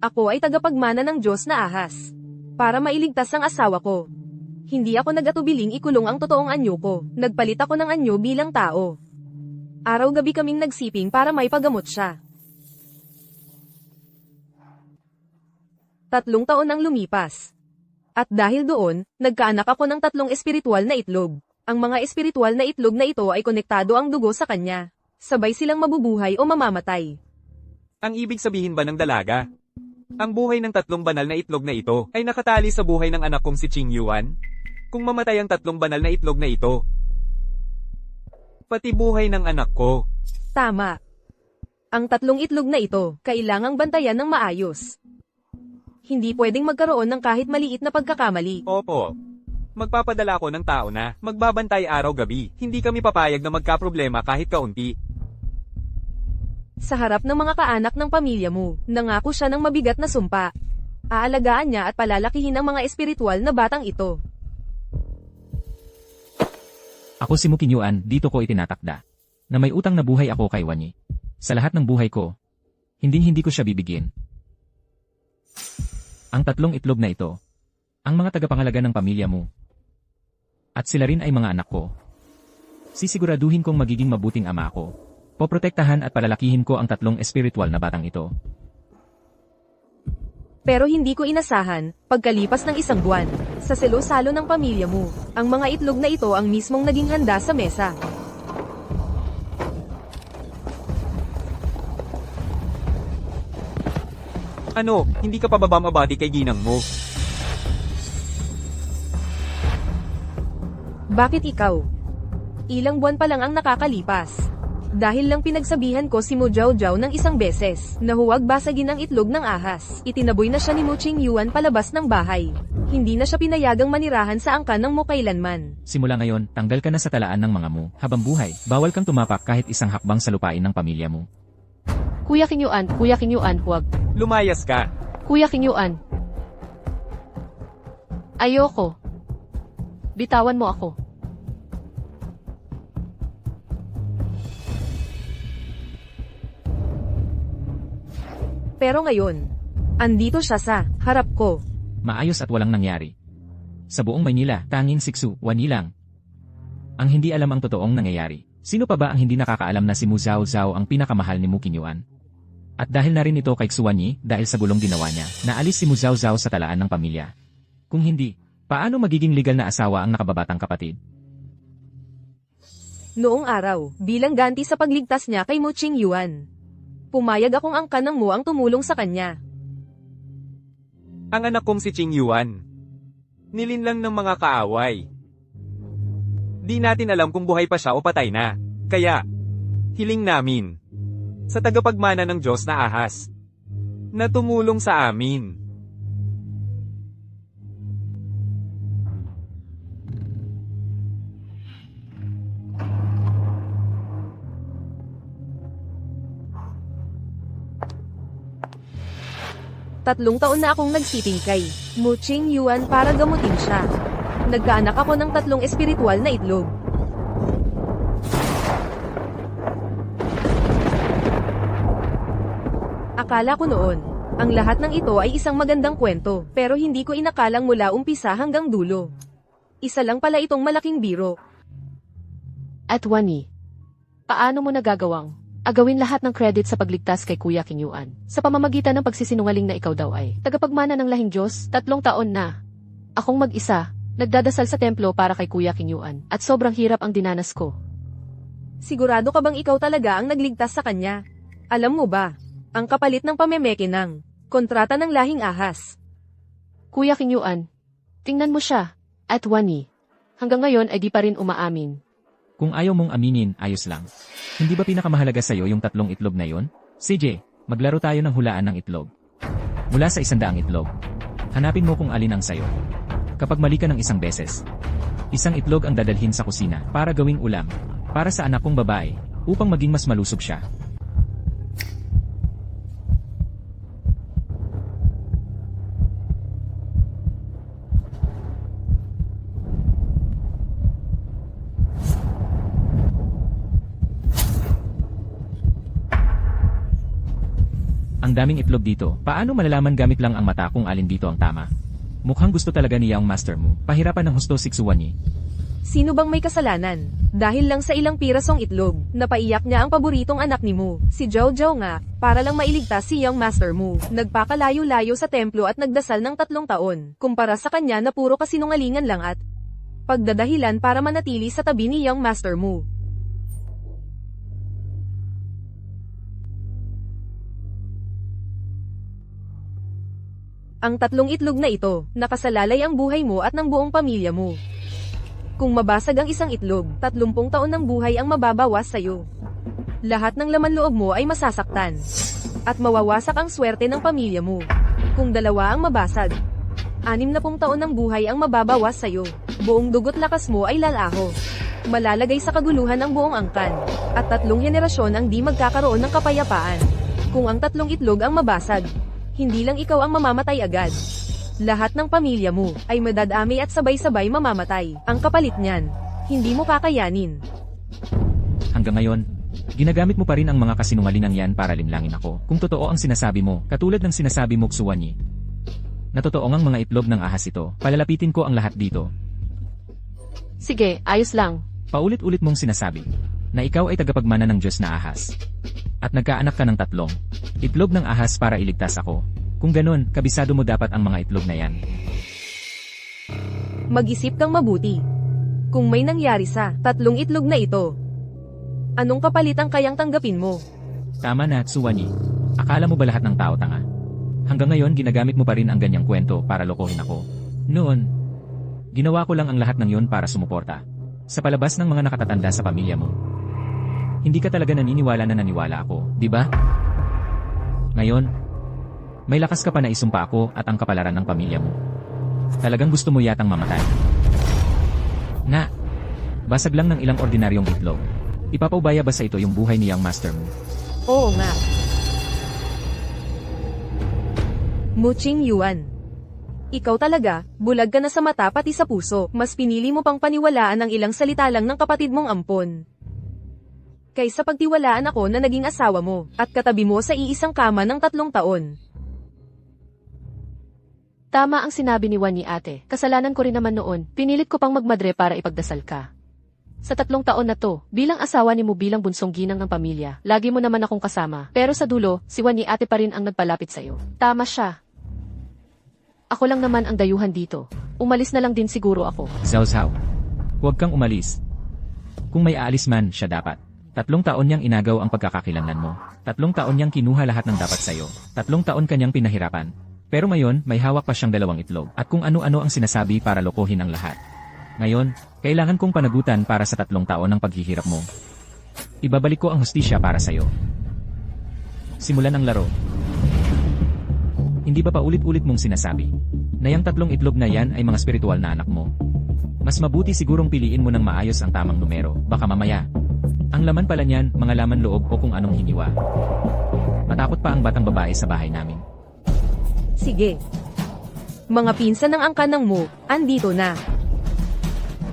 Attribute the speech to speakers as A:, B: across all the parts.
A: Ako ay tagapagmana ng Diyos na ahas. Para mailigtas ang asawa ko. Hindi ako nag-atubiling ikulong ang totoong anyo ko. Nagpalit ako ng anyo bilang tao. Araw-gabi kaming nagsiping para may pagamot siya. 3 taon ang lumipas. At dahil doon, nagkaanak ako ng 3 espiritual na itlog. Ang mga espiritual na itlog na ito ay konektado ang dugo sa kanya. Sabay silang mabubuhay o mamamatay.
B: Ang ibig sabihin ba ng dalaga? Ang buhay ng 3 banal na itlog na ito ay nakatali sa buhay ng anak kong si Qing Yuan? Kung mamatay ang 3 banal na itlog na ito, pati buhay ng anak ko.
A: Tama. Ang 3 itlog na ito, kailangang bantayan ng maayos. Hindi pwedeng magkaroon ng kahit maliit na pagkakamali.
B: Opo. Magpapadala ako ng tao na magbabantay araw-gabi. Hindi kami papayag na magkaproblema kahit kaunti.
A: Sa harap ng mga kaanak ng pamilya mo, nangako siya ng mabigat na sumpa. Aalagaan niya at palalakihin ang mga espiritual na batang ito.
C: Ako si Mu Qinyuan, dito ko itinatakda. Na may utang na buhay ako kay Wanyi. Sa lahat ng buhay ko, hindi ko siya bibigyan. Ang 3 itlog na ito, ang mga tagapangalaga ng pamilya mo. At sila rin ay mga anak ko. Sisiguraduhin kong magiging mabuting ama ako. Poprotektahan at palalakihin ko ang 3 espiritual na batang ito.
A: Pero hindi ko inasahan, pagkalipas ng 1 buwan, sa selo-salo ng pamilya mo, ang mga itlog na ito ang mismong naging handa sa mesa.
B: Ano, hindi ka pa ba mabati kay ginang mo?
A: Bakit ikaw? Ilang buwan pa lang ang nakakalipas. Dahil lang pinagsabihan ko si Mu Jiao ng 1 beses, na huwag basagin ang itlog ng ahas. Itinaboy na siya ni Mu Qing Yuan palabas ng bahay. Hindi na siya pinayagang manirahan sa angkan ng mo kailanman.
C: Simula ngayon, tanggal ka na sa talaan ng mga mo. Habang buhay, bawal kang tumapak kahit isang hakbang sa lupain ng pamilya mo.
D: Kuya Qinyuan, huwag.
B: Lumayas ka.
D: Kuya Qinyuan. Ayoko. Bitawan mo ako.
A: Pero ngayon, andito siya sa harap ko.
C: Maayos at walang nangyari. Sa buong Maynila, tanging Siksu, Wanyi lang. Ang hindi alam ang totoong nangyayari. Sino pa ba ang hindi nakakaalam na si Mu Zhao ang pinakamahal ni Mu Qinyuan? At dahil na rin ito kay Xu Wanyi, dahil sa gulong ginawa niya, naalis si Mu Zhao sa talaan ng pamilya. Kung hindi, paano magiging legal na asawa ang nakababatang kapatid?
A: Noong araw, bilang ganti sa pagligtas niya kay Mu Qing Yuan, pumayag akong angkan ng mo ang tumulong sa kanya.
B: Ang anak kong si Qing Yuan. Nilinlang ng mga kaaway. Di natin alam kung buhay pa siya o patay na. Kaya, hiling namin sa tagapagmana ng Diyos na ahas na tumulong sa amin.
A: Tatlong taon na akong nagsiping kay Mu Qing Yuan para gamutin siya. Nagkaanak ako ng 3 espiritual na itlog. Akala ko noon, ang lahat ng ito ay isang magandang kwento, pero hindi ko inakalang mula umpisa hanggang dulo. Isa lang pala itong malaking biro.
D: At Wanyi, paano mo nagagawang agawin lahat ng credit sa pagligtas kay Kuya Qinyuan sa pamamagitan ng pagsisinungaling na ikaw daw ay tagapagmana ng lahing Diyos? 3 taon na. Akong mag-isa, nagdadasal sa templo para kay Kuya Qinyuan at sobrang hirap ang dinanas ko.
A: Sigurado ka bang ikaw talaga ang nagligtas sa kanya? Alam mo ba, ang kapalit ng pamemeke ng kontrata ng lahing ahas.
D: Kuya Qinyuan, tingnan mo siya. At Wanyi, hanggang ngayon ay di pa rin umaamin.
C: Kung ayaw mong aminin, ayos lang. Hindi ba pinakamahalaga sa'yo yung 3 itlog na yon? CJ, maglaro tayo ng hulaan ng itlog. Mula sa 100 itlog. Hanapin mo kung alin ang sayo. Kapag mali ka ng 1 beses, 1 itlog ang dadalhin sa kusina para gawing ulam, para sa anak kong babae, upang maging mas malusog siya. Ang Ang daming itlog dito, paano malalaman gamit lang ang mata kung alin dito ang tama? Mukhang gusto talaga niya ang master mo. Pahirapan ng husto Siksuwani.
A: Sino bang may kasalanan? Dahil lang sa ilang pirasong itlog, napaiyak niya ang paboritong anak ni Mu, si Zhao Zhao nga, para lang mailigtas si Young Master Mu. Nagpakalayo-layo sa templo at nagdasal ng 3 taon, kumpara sa kanya na puro kasinungalingan lang at pagdadahilan para manatili sa tabi ni Young Master Mu. Ang 3 itlog na ito, nakasalalay ang buhay mo at ng buong pamilya mo. Kung mabasag ang isang itlog, 30 taon ng buhay ang mababawas sa'yo. Lahat ng laman loob mo ay masasaktan. At mawawasak ang swerte ng pamilya mo. Kung 2 ang mabasag, 60 taon ng buhay ang mababawas sa'yo. Buong dugot lakas mo ay lalaho. Malalagay sa kaguluhan ang buong angkan. At 3 henerasyon ang di magkakaroon ng kapayapaan. Kung ang 3 itlog ang mabasag, hindi lang ikaw ang mamamatay agad. Lahat ng pamilya mo ay madadami at sabay-sabay mamamatay. Ang kapalit niyan, hindi mo kakayanin.
C: Hanggang ngayon, ginagamit mo pa rin ang mga kasinungalingan yan para linlangin ako. Kung totoo ang sinasabi mo, katulad ng sinasabi mo Ksuwani, na totoo ang mga itlog ng ahas ito, palalapitin ko ang lahat dito.
D: Sige, ayos lang.
C: Paulit-ulit mong sinasabi na ikaw ay tagapagmana ng Diyos na ahas. At nagkaanak ka ng 3 itlog ng ahas para iligtas ako. Kung ganun, kabisado mo dapat ang mga itlog na yan.
A: Mag-isip kang mabuti. Kung may nangyari sa 3 itlog na ito, anong kapalit ang kayang tanggapin mo?
C: Tama na, Tsuwani. Akala mo ba lahat ng tao tanga? Hanggang ngayon ginagamit mo pa rin ang ganyang kwento para lokohin ako. Noon, ginawa ko lang ang lahat ng yun para sumuporta sa palabas ng mga nakatatanda sa pamilya mo. Hindi ka talaga naniniwala na naniwala ako, di ba? Ngayon, may lakas ka pa na isumpa ako at ang kapalaran ng pamilya mo. Talagang gusto mo yatang mamatay. Na, basag lang ng ilang ordinaryong itlog. Ipapaubaya ba sa ito yung buhay ni Young Master mo?
A: Oo nga. Muching Yuan. Ikaw talaga, bulag ka na sa mata pati sa puso. Mas pinili mo pang paniwalaan ang ilang salita lang ng kapatid mong ampon kaysa pagtiwalaan ako na naging asawa mo, at katabi mo sa iisang kama ng 3 taon.
D: Tama ang sinabi ni Wani ate. Kasalanan ko rin naman noon. Pinilit ko pang magmadre para ipagdasal ka. Sa 3 taon na to, bilang asawa ni mo bilang bunsong ginang ng pamilya, lagi mo naman akong kasama. Pero sa dulo, si Wani ate pa rin ang nagpalapit sa'yo. Tama siya. Ako lang naman ang dayuhan dito. Umalis na lang din siguro ako.
C: Zhao Zhao, huwag kang umalis. Kung may aalis man, siya dapat. 3 taon niyang inagaw ang pagkakakilanlan mo. 3 taon niyang kinuha lahat ng dapat sa'yo. 3 taon kanyang pinahirapan. Pero ngayon, may hawak pa siyang 2 itlog. At kung ano-ano ang sinasabi para lokohin ang lahat. Ngayon, kailangan kong panagutan para sa 3 taon ng paghihirap mo. Ibabalik ko ang hustisya para sa'yo. Simulan ang laro. Hindi ba paulit-ulit mong sinasabi na yung 3 itlog na yan ay mga spiritual na anak mo? Mas mabuti sigurong piliin mo ng maayos ang tamang numero. Baka mamaya, ang laman pala niyan, mga laman loob o kung anong hiniwa. Matakot pa ang batang babae sa bahay namin.
A: Sige. Mga pinsan ng angkan ng Mu, andito na.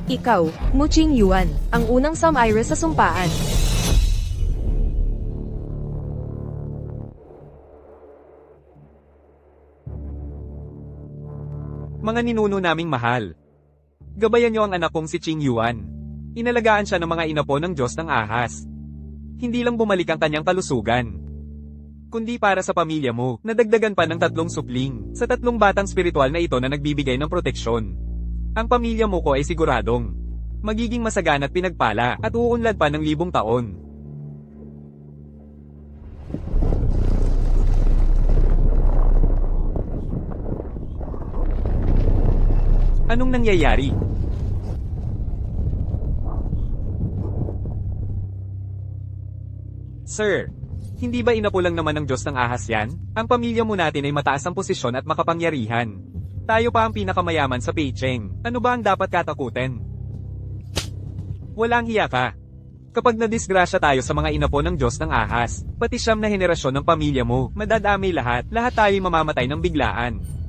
A: Ikaw, Muching Yuan, ang unang Sam-Iris sa sumpaan.
B: Mga ninuno naming mahal. Gabayan niyo ang anak kong si Ching Yuan. Inalagaan siya ng mga inapo ng Diyos ng ahas. Hindi lang bumalik ang kanyang kalusugan, kundi para sa pamilya mo, nadagdagan pa ng 3 supling, sa 3 batang spiritual na ito na nagbibigay ng proteksyon. Ang pamilya mo ko ay siguradong magiging masagana at pinagpala, at uunlad pa ng 1000 taon. Anong nangyayari? Sir, hindi ba inapo lang naman ng Diyos ng ahas yan? Ang pamilya mo natin ay mataas ang posisyon at makapangyarihan. Tayo pa ang pinakamayaman sa Peicheng. Ano ba ang dapat katakutin? Walang hiya ka. Kapag nadisgrasya tayo sa mga inapo ng Diyos ng ahas, pati 9 na henerasyon ng pamilya mo, madadamay lahat tayo'y mamamatay ng biglaan.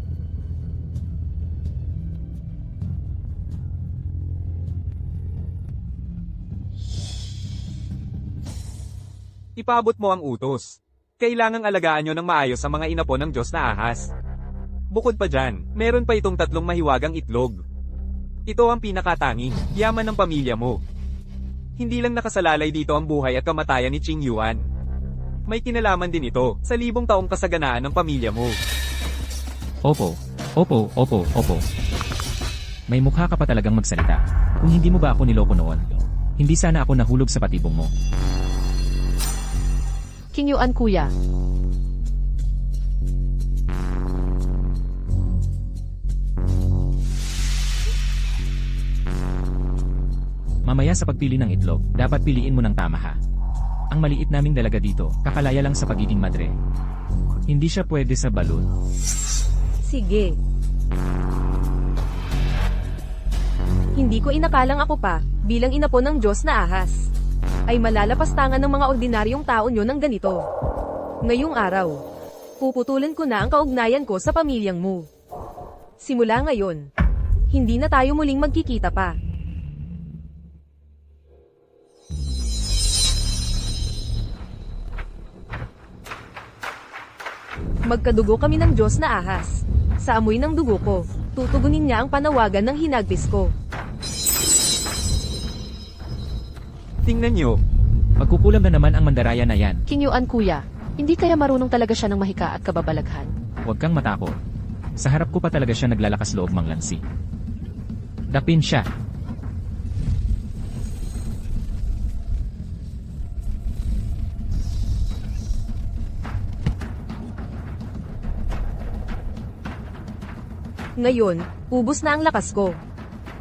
B: Ipaabot mo ang utos. Kailangang alagaan nyo ng maayos ang mga inapo ng Diyos na ahas. Bukod pa dyan, meron pa itong 3 mahiwagang itlog. Ito ang pinakatanging yaman ng pamilya mo. Hindi lang nakasalalay dito ang buhay at kamatayan ni Qing Yuan. May kinalaman din ito sa 1,000 taong kasaganaan ng pamilya mo.
C: Opo. May mukha ka pa talagang magsalita. Kung hindi mo ba ako niloko noon, hindi sana ako nahulog sa patibong mo.
D: King Yuan kuya.
C: Mamaya sa pagpili ng itlog, dapat piliin mo ng tama ha. Ang maliit naming dalaga dito, kakalaya lang sa pagiging madre. Hindi siya pwede sa balon.
A: Sige. Hindi ko inakalang ako pa, bilang inapo ng Diyos na ahas, ay malalapastangan ng mga ordinaryong tao nyo ng ganito. Ngayong araw, puputulan ko na ang kaugnayan ko sa pamilyang mo. Simula ngayon, hindi na tayo muling magkikita pa. Magkadugo kami ng Diyos na ahas. Sa amoy ng dugo ko, tutugunin niya ang panawagan ng hinagpis ko.
B: Tingnan nyo,
C: Magkukulang na naman ang mandaraya na yan.
D: King Yuan kuya. Hindi kaya marunong talaga siya ng mahika at kababalaghan.
C: Huwag kang matakot. Sa harap ko pa talaga siya naglalakas loob manglansi. Dapin siya.
A: Ngayon, ubos na ang lakas ko.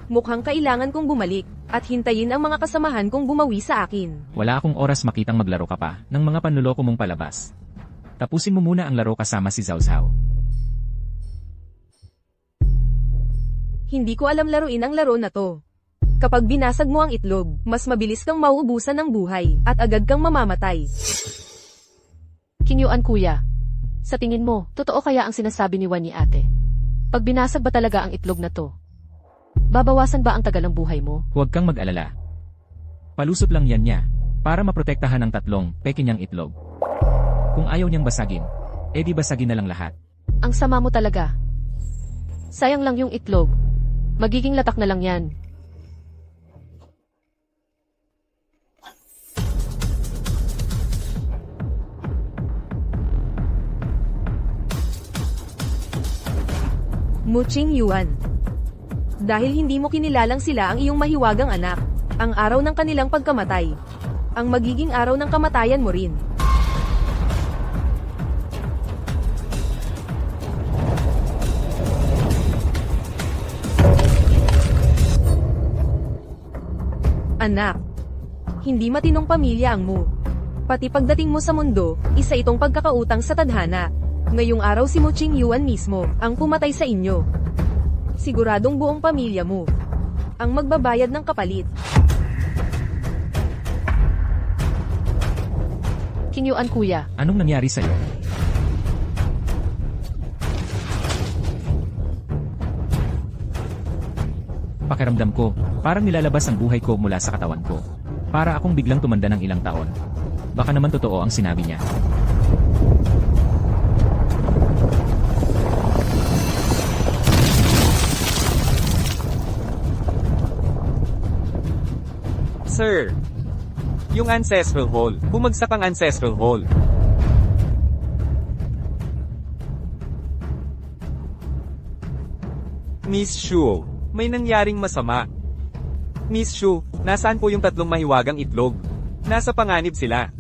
A: Mukhang kailangan kong bumalik, at hintayin ang mga kasamahan kong bumawi sa akin.
C: Wala akong oras makitang maglaro ka pa ng mga panluloko mong palabas. Tapusin mo muna ang laro kasama si Zhao Zhao.
A: Hindi ko alam laruin ang laro na to. Kapag binasag mo ang itlog, mas mabilis kang mauubusan ng buhay, at agad kang mamamatay.
D: King Yuan kuya. Sa tingin mo, totoo kaya ang sinasabi ni Wan ni ate? Pag binasag ba talaga ang itlog na to? Babawasan ba ang tagal ng buhay mo?
C: Huwag kang mag-alala. Palusot lang yan niya, para maprotektahan ang 3 peke niyang itlog. Kung ayaw niyang basagin, edi basagin na lang lahat.
D: Ang sama mo talaga. Sayang lang yung itlog. Magiging latak na lang yan.
A: Muching Yuan. Dahil hindi mo kinilalang sila ang iyong mahiwagang anak, ang araw ng kanilang pagkamatay, ang magiging araw ng kamatayan mo rin. Anak, hindi matinong pamilya ang mo. Pati pagdating mo sa mundo, isa itong pagkakautang sa tadhana. Ngayong araw si Muching Yuan mismo, ang pumatay sa inyo. Siguradong buong pamilya mo ang magbabayad ng kapalit.
D: King Yuan kuya.
C: Anong nangyari sa'yo? Pakiramdam ko, parang nilalabas ang buhay ko mula sa katawan ko. Para akong biglang tumanda ng ilang taon. Baka naman totoo ang sinabi niya.
B: Sir. Yung ancestral hall. Bumagsak ang ancestral hall. Miss Shu, may nangyaring masama. Miss Shu, nasaan po yung 3 mahiwagang itlog? Nasa panganib sila.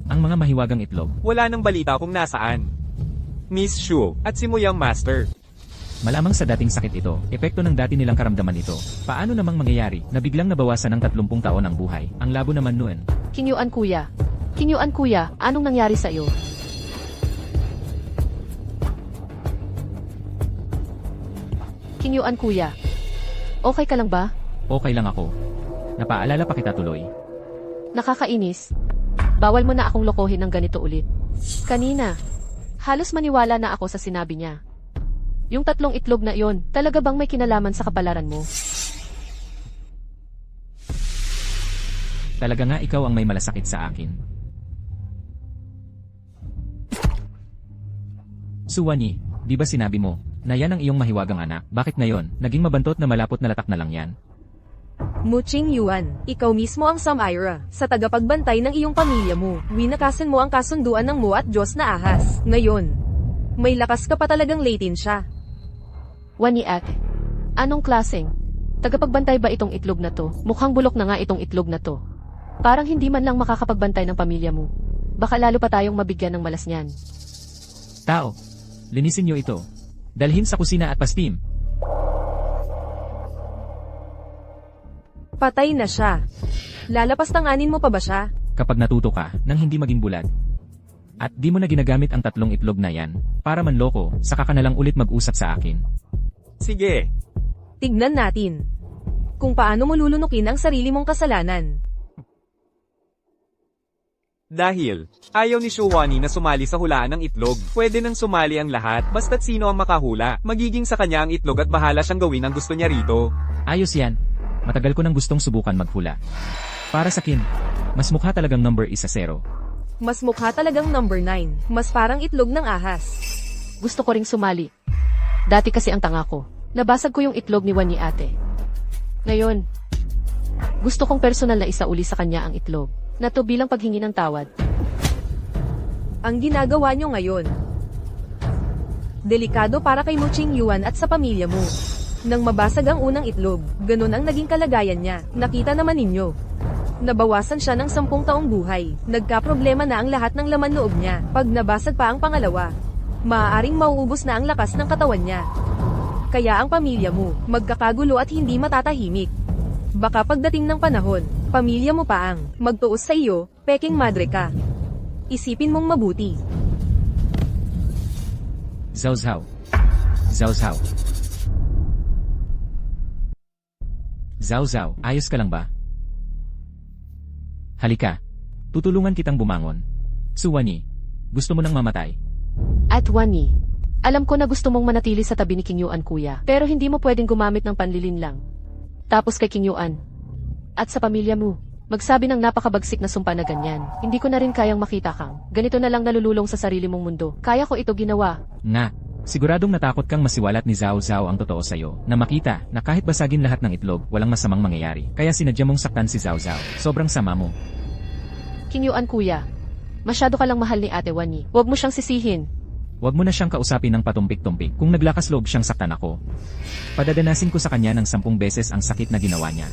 C: Ang mga mahiwagang itlog.
B: Wala nang balita kung nasaan. Miss Shu, at si Muyang Master.
C: Malamang sa dating sakit ito, epekto ng dati nilang karamdaman ito. Paano namang mangyayari na biglang nabawasan ng 30 taon ang buhay? Ang labo naman noon.
D: King Yuan kuya. King Yuan kuya, anong nangyari sa iyo? King Yuan kuya. Okay ka lang ba?
C: Okay lang ako. Napaalala pa kita tuloy.
D: Nakakainis. Bawal mo na akong lokohin ng ganito ulit. Kanina, halos maniwala na ako sa sinabi niya. Yung 3 itlog na iyon, talaga bang may kinalaman sa kapalaran mo?
C: Talaga nga ikaw ang may malasakit sa akin. Suwani, di ba sinabi mo, na yan ang iyong mahiwagang anak, bakit ngayon, naging mabantot na malapot na latak na lang yan?
A: Muching Yuan, ikaw mismo ang Samira, sa tagapagbantay ng iyong pamilya mo. Winakasan mo ang kasunduan ng mo at Diyos na ahas. Ngayon, may lakas ka pa talagang Latin siya.
D: Wani ate. Anong klaseng? Tagapagbantay ba itong itlog na to? Mukhang bulok na nga itong itlog na to. Parang hindi man lang makakapagbantay ng pamilya mo. Baka lalo pa tayong mabigyan ng malas niyan.
C: Tao, linisin niyo ito. Dalhin sa kusina at pastim.
A: Patay na siya. Lalapastanganin mo pa ba siya?
C: Kapag natuto ka, nang hindi maging bulag. At di mo na ginagamit ang 3 itlog na yan, para manloko, saka ka na lang ulit mag-usap sa akin.
B: Sige,
A: Tignan natin kung paano mo lulunukin ang sarili mong kasalanan.
B: dahil ayaw ni Shuwani na sumali sa hulaan ng itlog. Pwede nang sumali ang lahat, basta't sino ang makahula. Magiging sa kanya ang itlog at bahala siyang gawin ang gusto niya rito.
C: Ayos yan. Matagal ko nang gustong subukan maghula. Para sa akin, mas mukha talagang number 1-0.
A: Mas mukha talagang number 9. Mas parang itlog ng ahas.
D: Gusto ko ring sumali. Dati kasi ang tanga ko. Nabasag ko yung itlog ni Wani ate. Ngayon, gusto kong personal na isauli sa kanya ang itlog. Na to bilang paghingi ng tawad.
A: Ang ginagawa nyo ngayon, delikado para kay Muching Yuan at sa pamilya mo. Nang mabasag ang unang itlog, ganun ang naging kalagayan niya. Nakita naman ninyo. Nabawasan siya ng 10 taong buhay. Nagka-problema na ang lahat ng laman loob niya. Pag nabasag pa ang pangalawa, maaaring mauubos na ang lakas ng katawan niya. Kaya ang pamilya mo, magkakagulo at hindi matatahimik. Baka pagdating ng panahon, pamilya mo pa ang magtuos sa iyo, peking madre ka. Isipin mong mabuti.
C: Zawzaw. Zawzaw. Zawzaw, ayos ka lang ba? Halika. Tutulungan kitang bumangon. Suwani, gusto mo nang mamatay?
D: At Wani, alam ko na gusto mong manatili sa tabi ni King Yuan kuya. Pero hindi mo pwedeng gumamit ng panlilin lang. Tapos kay King Yuan. At sa pamilya mo, magsabi ng napakabagsik na sumpa na ganyan. Hindi ko na rin kayang makita kang. Ganito na lang nalululong sa sarili mong mundo. Kaya ko ito ginawa.
C: Nga, siguradong natakot kang masiwalat ni Zhao Zhao ang totoo sa'yo, na makita na kahit basagin lahat ng itlog, walang masamang mangyayari. Kaya sinadya mong saktan si Zhao Zhao. Sobrang sama mo.
D: King Yuan kuya, masyado ka lang mahal ni Ate Wani. Huwag mo siyang sisihin.
C: Huwag mo na siyang kausapin ng patumpik-tumpik kung naglakas loob siyang saktan ako. Padadanasin ko sa kanya ng 10 beses ang sakit na ginawa niya.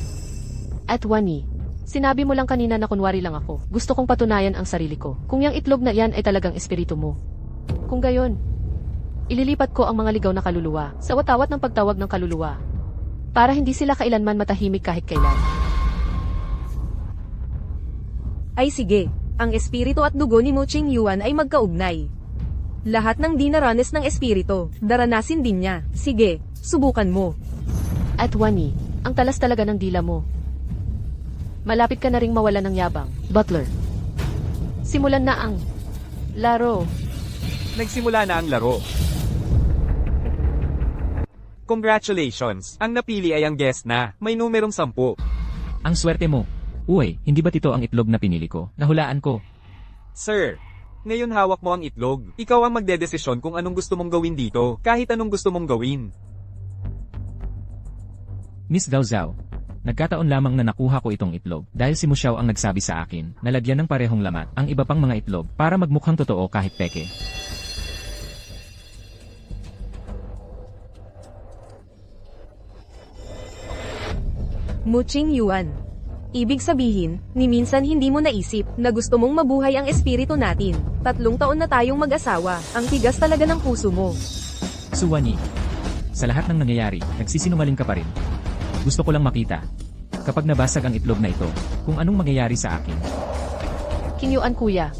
D: At Wani, sinabi mo lang kanina na kunwari lang ako. Gusto kong patunayan ang sarili ko. Kung yung itlog na yan ay talagang espiritu mo. Kung gayon, ililipat ko ang mga ligaw na kaluluwa sa watawat ng pagtawag ng kaluluwa. Para hindi sila kailanman matahimik kahit kailan.
A: Ay sige, ang espiritu at dugo ni Muching Yuan ay magkaugnay. Lahat ng dinaranas ng espiritu, daranasin din niya. Sige, subukan mo.
D: At Wani, ang talas talaga ng dila mo. Malapit ka na ring mawala ng yabang, Butler. Simulan na ang laro.
B: Nagsimula na ang laro. Congratulations! Ang napili ay ang guest na, may numerong 10.
C: Ang swerte mo. Uy, hindi ba ito ang itlog na pinili ko? Nahulaan ko.
B: Sir, ngayon hawak mo ang itlog. Ikaw ang magdedesisyon kung anong gusto mong gawin dito, kahit anong gusto mong gawin.
C: Miss Zhao Zhao, nagkataon lamang na nakuha ko itong itlog dahil si Mu Xiao ang nagsabi sa akin na lagyan ng parehong lamat ang iba pang mga itlog para magmukhang totoo kahit peke.
A: Muching Yuan. Ibig sabihin, ni minsan hindi mo naisip na gusto mong mabuhay ang espiritu natin. 3 taon na tayong mag-asawa, ang tigas talaga ng puso mo.
C: Suwani, sa lahat ng nangyayari, nagsisinungaling ka pa rin. Gusto ko lang makita, kapag nabasag ang itlog na ito, kung anong mangyayari sa akin.
D: King Yuan kuya,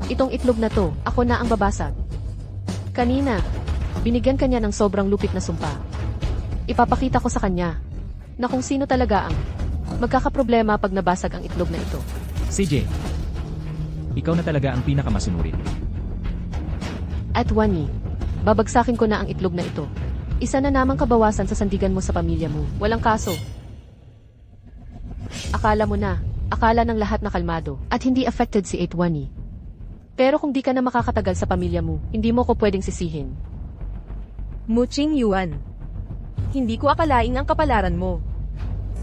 D: itong itlog na to, ako na ang babasag. Kanina, binigyan kanya ng sobrang lupit na sumpa. Ipapakita ko sa kanya na kung sino talaga ang magkakaproblema pag nabasag ang itlog na ito.
C: CJ, ikaw na talaga ang pinakamasunurin.
D: At Wani, babagsakin ko na ang itlog na ito. Isa na namang kabawasan sa sandigan mo sa pamilya mo. Walang kaso. Akala mo na, akala ng lahat na kalmado, at hindi affected si 8 Wani. Pero kung di ka na makakatagal sa pamilya mo, hindi mo ko pwedeng sisihin.
A: Mu Qingyuan. Hindi ko akalaing ang kapalaran mo.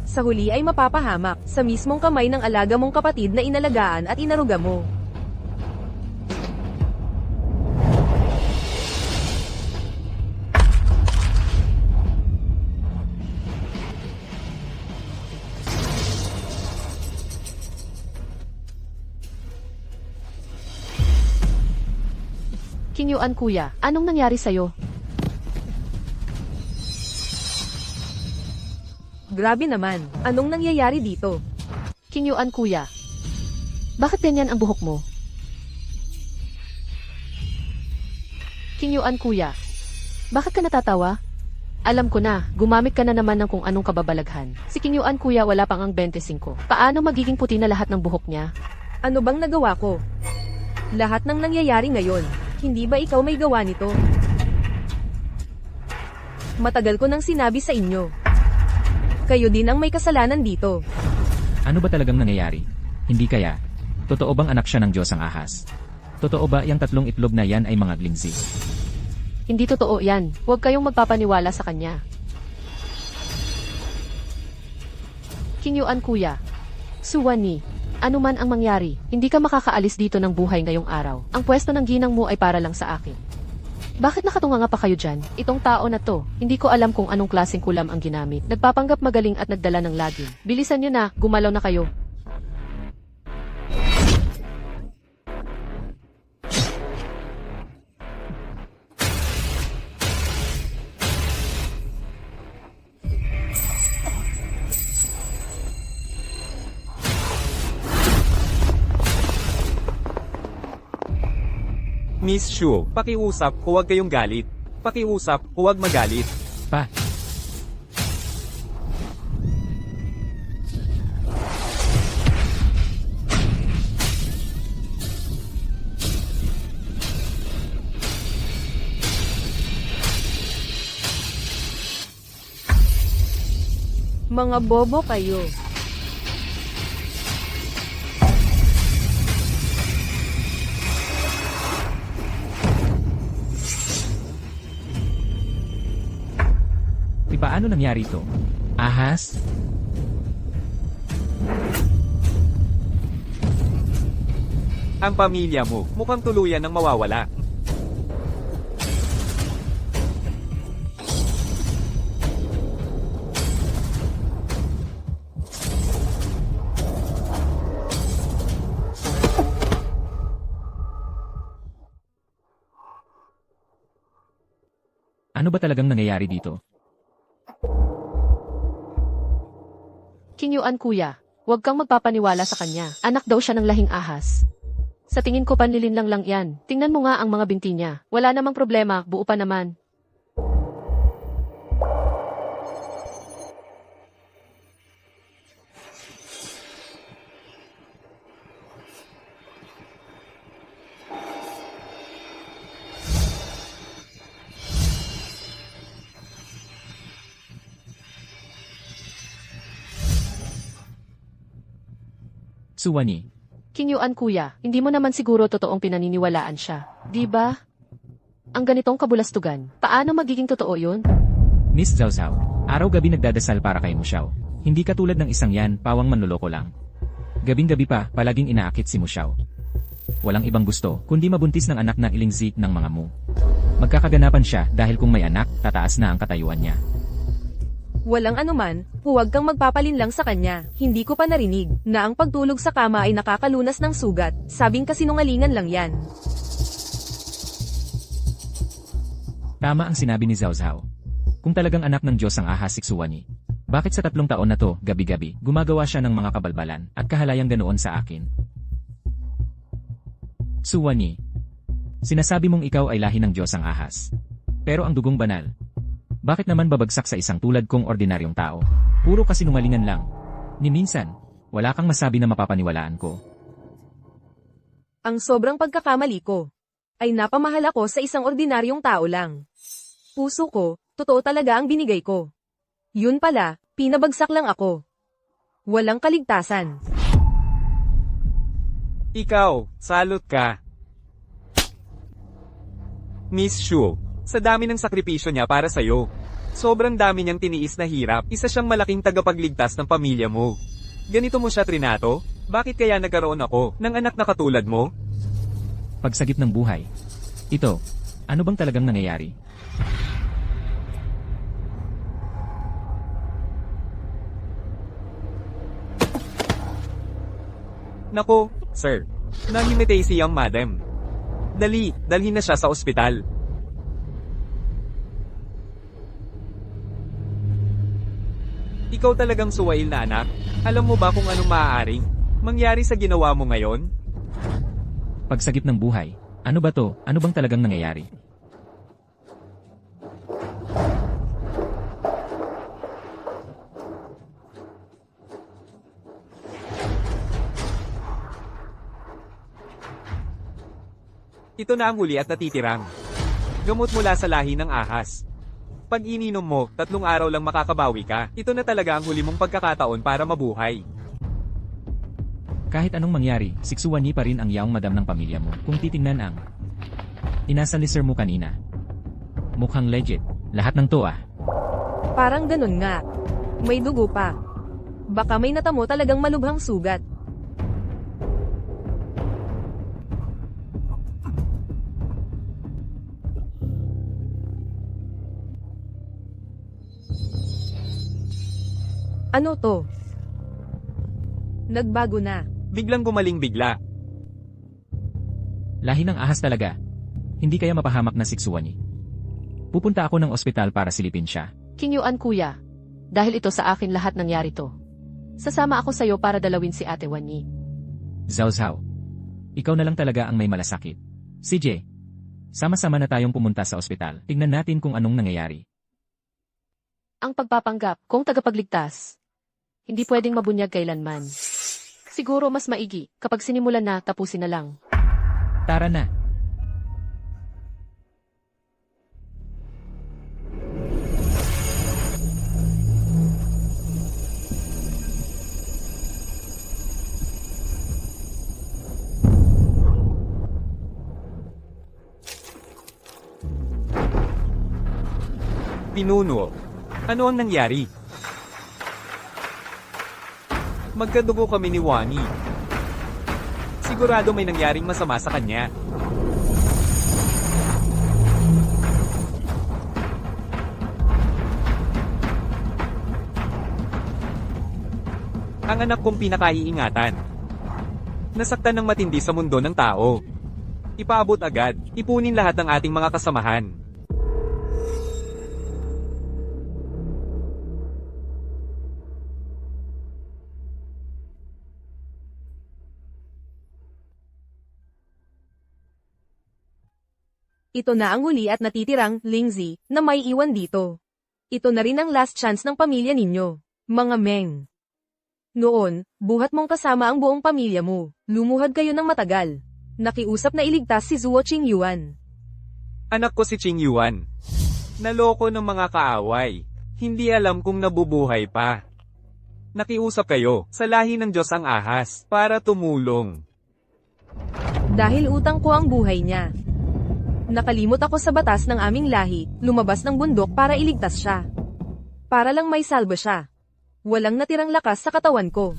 A: Sa huli ay mapapahamak sa mismong kamay ng alaga mong kapatid na inalagaan at inaruga mo.
D: Qingyuan kuya, anong nangyari sa'yo?
A: Grabe naman, anong nangyayari dito?
D: Qingyuan kuya, bakit ganyan ang buhok mo? Qingyuan kuya, bakit ka natatawa? Alam ko na, gumamit ka na naman ng kung anong kababalaghan. Si Qingyuan kuya wala pang ang 25. Paano magiging puti na lahat ng buhok niya?
A: Ano bang nagawa ko? Lahat ng nangyayari ngayon, hindi ba ikaw may gawa nito? Matagal ko nang sinabi sa inyo. Kayo din ang may kasalanan dito.
C: Ano ba talagang nangyayari? Hindi kaya? Totoo bang anak siya ng Diyos ang ahas? Totoo ba yung 3 itlog na yan ay mga glingzi?
D: Hindi totoo yan. Huwag kayong magpapaniwala sa kanya. Qingyuan kuya, Suwani, ano man ang mangyari, hindi ka makakaalis dito ng buhay ngayong araw. Ang pwesto ng ginang mo ay para lang sa akin. Bakit nakatunganga pa kayo dyan? Itong tao na to, hindi ko alam kung anong klaseng kulam ang ginamit. Nagpapanggap magaling at nagdala ng lagim. Bilisan nyo na, gumalaw na kayo.
B: Miss Shu, pakiusap, huwag kayong galit. Pakiusap, huwag magalit.
C: Pa,
A: Mga bobo kayo.
C: paano nangyari ito? Ahas?
B: Ang pamilya mo, mukhang tuluyan ng mawawala.
C: Ano ba talagang nangyayari dito?
D: Qingyuan kuya, huwag kang magpapaniwala sa kanya. Anak daw siya ng lahing ahas. Sa tingin ko panlilinlang lang yan. Tingnan mo nga ang mga binti niya. Wala namang problema, buo pa naman.
C: Suwani,
D: Qingyuan kuya, hindi mo naman siguro totoong pinaniniwalaan siya. Di ba? Ang ganitong kabulastugan, paano magiging totoo yun?
C: Miss Zhao Zhao, araw-gabi nagdadasal para kay Muxiao. Hindi katulad ng isang yan, pawang manloloko lang. Gabing-gabi pa, palaging inaakit si Muxiao. Walang ibang gusto, kundi mabuntis ng anak na ilingzik ng mga mu. Magkakaganapan siya dahil kung may anak, tataas na ang katayuan niya.
A: Walang anuman, huwag kang magpapalinlang sa kanya. Hindi ko pa narinig na ang pagtulog sa kama ay nakakalunas ng sugat. Sabing kasinungalingan lang yan.
C: Tama ang sinabi ni Zhao Zhao. Kung talagang anak ng Diyos ang ahas si Suwani, bakit sa 3 taon na to, gabi-gabi, gumagawa siya ng mga kabalbalan at kahalayang ganoon sa akin? Suwani, sinasabi mong ikaw ay lahi ng Diyos ang ahas. Pero ang dugong banal, bakit naman babagsak sa isang tulad kong ordinaryong tao? Puro kasinungalingan lang. Ni minsan, wala kang masabi na mapapaniwalaan ko.
A: Ang sobrang pagkakamali ko ay napamahal ako sa isang ordinaryong tao lang. Puso ko, totoo talaga ang binigay ko. Yun pala, pinabagsak lang ako. Walang kaligtasan.
B: Ikaw, salot ka. Miss Shu, sa dami ng sakripisyo niya para sa'yo. Sobrang dami niyang tiniis na hirap, isa siyang malaking tagapagligtas ng pamilya mo. Ganito mo siya trinato? Bakit kaya nagkaroon ako ng anak na katulad mo?
C: Pagsagip ng buhay. Ito, ano bang talagang nangyayari?
B: Nako, sir. Nahimitay siyang madam. Dali, dalhin na siya sa ospital. Ikaw talagang suwail na anak. Alam mo ba kung anong maaaring mangyari sa ginawa mo ngayon?
C: Pagsagip ng buhay. Ano ba to? Ano bang talagang nangyayari?
B: Ito na ang huli at natitirang gamot mula sa lahi ng ahas. Pag ininom mo, 3 araw lang makakabawi ka. Ito na talaga ang huli mong pagkakataon para mabuhay.
C: Kahit anong mangyari, siksuwani pa rin ang yaong madam ng pamilya mo. Kung titingnan ang inasaliser mo kanina. Mukhang legit. Lahat ng to ah.
A: Parang ganun nga. May dugo pa. Baka may natamo talagang malubhang sugat. Ano to? Nagbago na.
B: Biglang gumaling bigla.
C: Lahi ng ahas talaga. Hindi kaya mapahamak na siksuwani. Pupunta ako ng ospital para silipin siya.
D: King Yuan kuya. Dahil ito sa akin lahat nangyari to. Sasama ako sa'yo para dalawin si Ate Wani.
C: Zhao Zhao. Ikaw na lang talaga ang may malasakit. CJ. Sama-sama na tayong pumunta sa ospital. Tingnan natin kung anong nangyayari.
D: Ang pagpapanggap kung tagapagligtas. Hindi pwedeng mabunyag kailanman. Siguro mas maigi kapag sinimulan na tapusin na lang.
C: Tara na.
B: Pinuno. Ano ang nangyari? Magkadugo kami ni Wani. Sigurado may nangyaring masama sa kanya. Ang anak kong pinakaiingatan. Nasaktan ng matindi sa mundo ng tao. Ipaabot agad, ipunin lahat ng ating mga kasamahan.
A: Ito na ang huli at natitirang Lingzi na may iwan dito. Ito na rin ang last chance ng pamilya ninyo, mga Meng. Noon, buhat mong kasama ang buong pamilya mo. Lumuhad kayo ng matagal. Nakiusap na iligtas si Zuo Qingyuan.
B: Anak ko si Qing Yuan. Naloko ng mga kaaway. Hindi alam kung nabubuhay pa. Nakiusap kayo, sa lahi ng Diyos ang ahas, para tumulong.
A: Dahil utang ko ang buhay niya. Nakalimot ako sa batas ng aming lahi, lumabas ng bundok para iligtas siya. Para lang may salba siya. Walang natirang lakas sa katawan ko.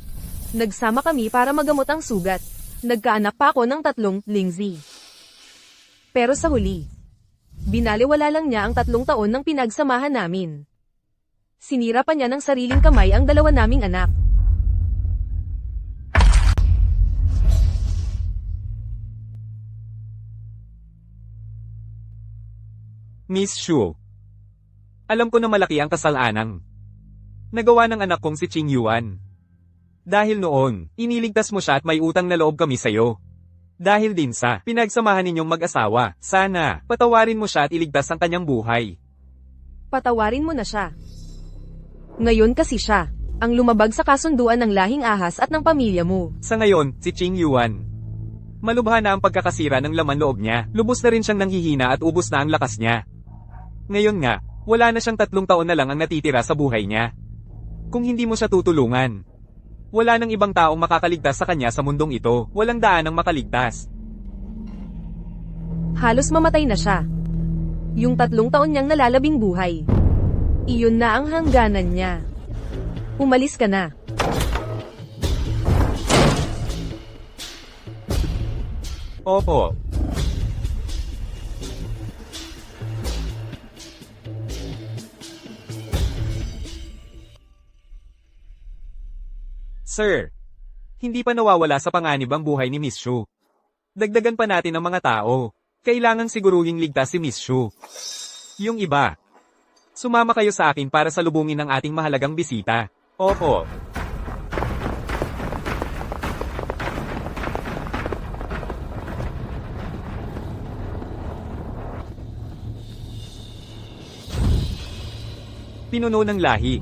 A: Nagsama kami para magamot ang sugat. Nagkaanak pa ako ng 3 Lingzi. Pero sa huli, binaliwala lang niya ang 3 taon ng pinagsamahan namin. Sinira pa niya ng sariling kamay ang 2 naming anak.
B: Miss Shu. Alam ko na malaki ang kasalanan. Nagawa ng anak kong si Qing Yuan. Dahil noon, iniligtas mo siya at may utang na loob kami sa'yo. Dahil din sa pinagsamahan ninyong mag-asawa, sana patawarin mo siya at iligtas ang kanyang buhay.
A: Patawarin mo na siya. Ngayon kasi siya, ang lumabag sa kasunduan ng lahing ahas at ng pamilya mo.
B: Sa ngayon, si Qing Yuan. Malubha na ang pagkakasira ng laman loob niya, lubos na rin siyang nanghihina at ubos na ang lakas niya. Ngayon nga, wala na siyang 3 taon na lang ang natitira sa buhay niya. Kung hindi mo siya tutulungan, wala nang ibang taong makakaligtas sa kanya sa mundong ito, walang daan ang makaligtas.
A: Halos mamatay na siya. Yung 3 taon niyang nalalabing buhay. Iyon na ang hangganan niya. Umalis ka na.
B: Opo. Sir, hindi pa nawawala sa panganib ang buhay ni Miss Shu. Dagdagan pa natin ang mga tao. Kailangang siguruhing ligtas si Miss Shu. Yung iba. Sumama kayo sa akin para salubungin ang ating mahalagang bisita. Opo. Pinuno ng lahi.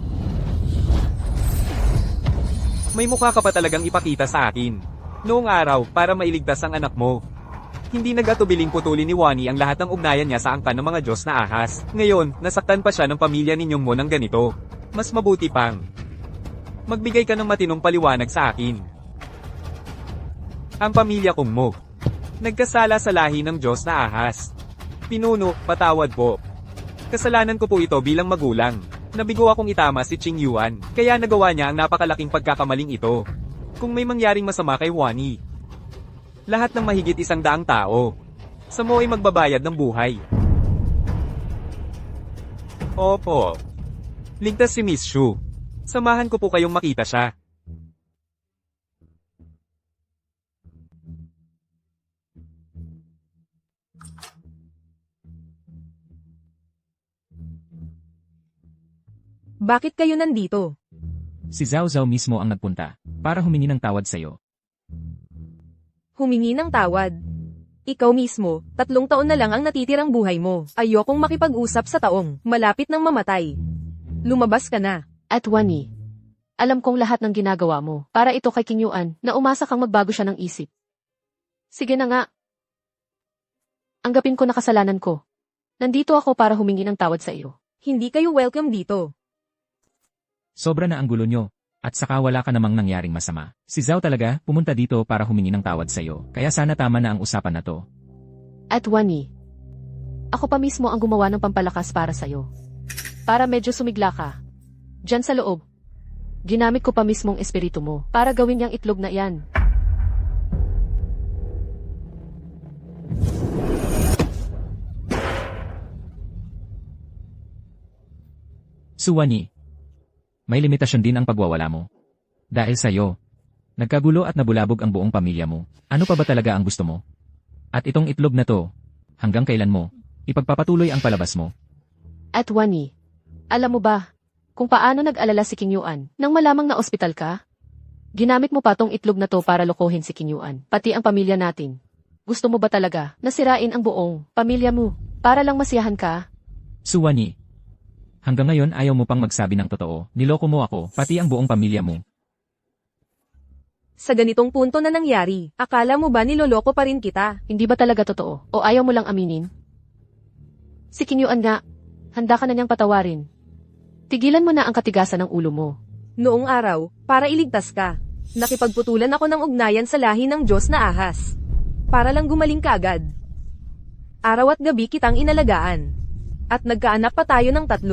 B: May mukha ka pa talagang ipakita sa akin. Noong araw, para mailigtas ang anak mo. Hindi nag-atubiling putulin ni Wani ang lahat ng ugnayan niya sa angkan ng mga Diyos na ahas. Ngayon, nasaktan pa siya ng pamilya ninyong mo ng ganito. Mas mabuti pang magbigay ka ng matinong paliwanag sa akin. Ang pamilya kong mo. Nagkasala sa lahi ng Diyos na ahas. Pinuno, patawad po. Kasalanan ko po ito bilang magulang. Nabigo akong itama si Qing Yuan, kaya nagawa niya ang napakalaking pagkakamaling ito. Kung may mangyaring masama kay Wani, lahat ng mahigit 100 tao sa mo ay magbabayad ng buhay. Opo. Ligtas si Miss Shu. Samahan ko po kayong makita siya.
A: Bakit kayo nandito?
C: Si Zhao Zhao mismo ang nagpunta para humingi ng tawad sa'yo.
A: Humingi ng tawad. Ikaw mismo, 3 taon na lang ang natitirang buhay mo. Ayokong makipag-usap sa taong malapit ng mamatay. Lumabas ka na.
D: At Wani, alam kong lahat ng ginagawa mo para ito kay King Yuan na umasa kang magbago siya ng isip. Sige na nga. Anggapin ko na kasalanan ko. Nandito ako para humingi ng tawad sa iyo.
A: Hindi kayo welcome dito.
C: Sobra na ang gulo nyo, at saka wala ka namang nangyaring masama. Si Zhao talaga pumunta dito para humingi ng tawad sa'yo, kaya sana tama na ang usapan na to.
D: At Wani, ako pa mismo ang gumawa ng pampalakas para sa'yo. Para medyo sumigla ka. Diyan sa loob. Ginamit ko pa mismong espiritu mo para gawin yang itlog na yan.
C: Suwani, may limitasyon din ang pagwawala mo. Dahil sa'yo, nagkagulo at nabulabog ang buong pamilya mo. Ano pa ba talaga ang gusto mo? At itong itlog na to, hanggang kailan mo, ipagpapatuloy ang palabas mo?
D: At Wani, alam mo ba kung paano nag-alala si King Yuan nang malamang na ospital ka? Ginamit mo pa tong itlog na to para lokohin si King Yuan, pati ang pamilya natin. Gusto mo ba talaga na sirain ang buong pamilya mo para lang masiyahan ka?
C: Suwani, hanggang ngayon ayaw mo pang magsabi ng totoo. Niloko mo ako, pati ang buong pamilya mo.
A: Sa ganitong punto na nangyari, akala mo ba niloloko pa rin kita?
D: Hindi ba talaga totoo? O ayaw mo lang aminin? Si King Yuan nga, handa ka na niyang patawarin. Tigilan mo na ang katigasan ng ulo mo.
A: Noong araw, para iligtas ka, nakipagputulan ako ng ugnayan sa lahi ng Diyos na ahas. Para lang gumaling ka agad. Araw at gabi kitang inalagaan. At nagkaanak pa tayo ng 3.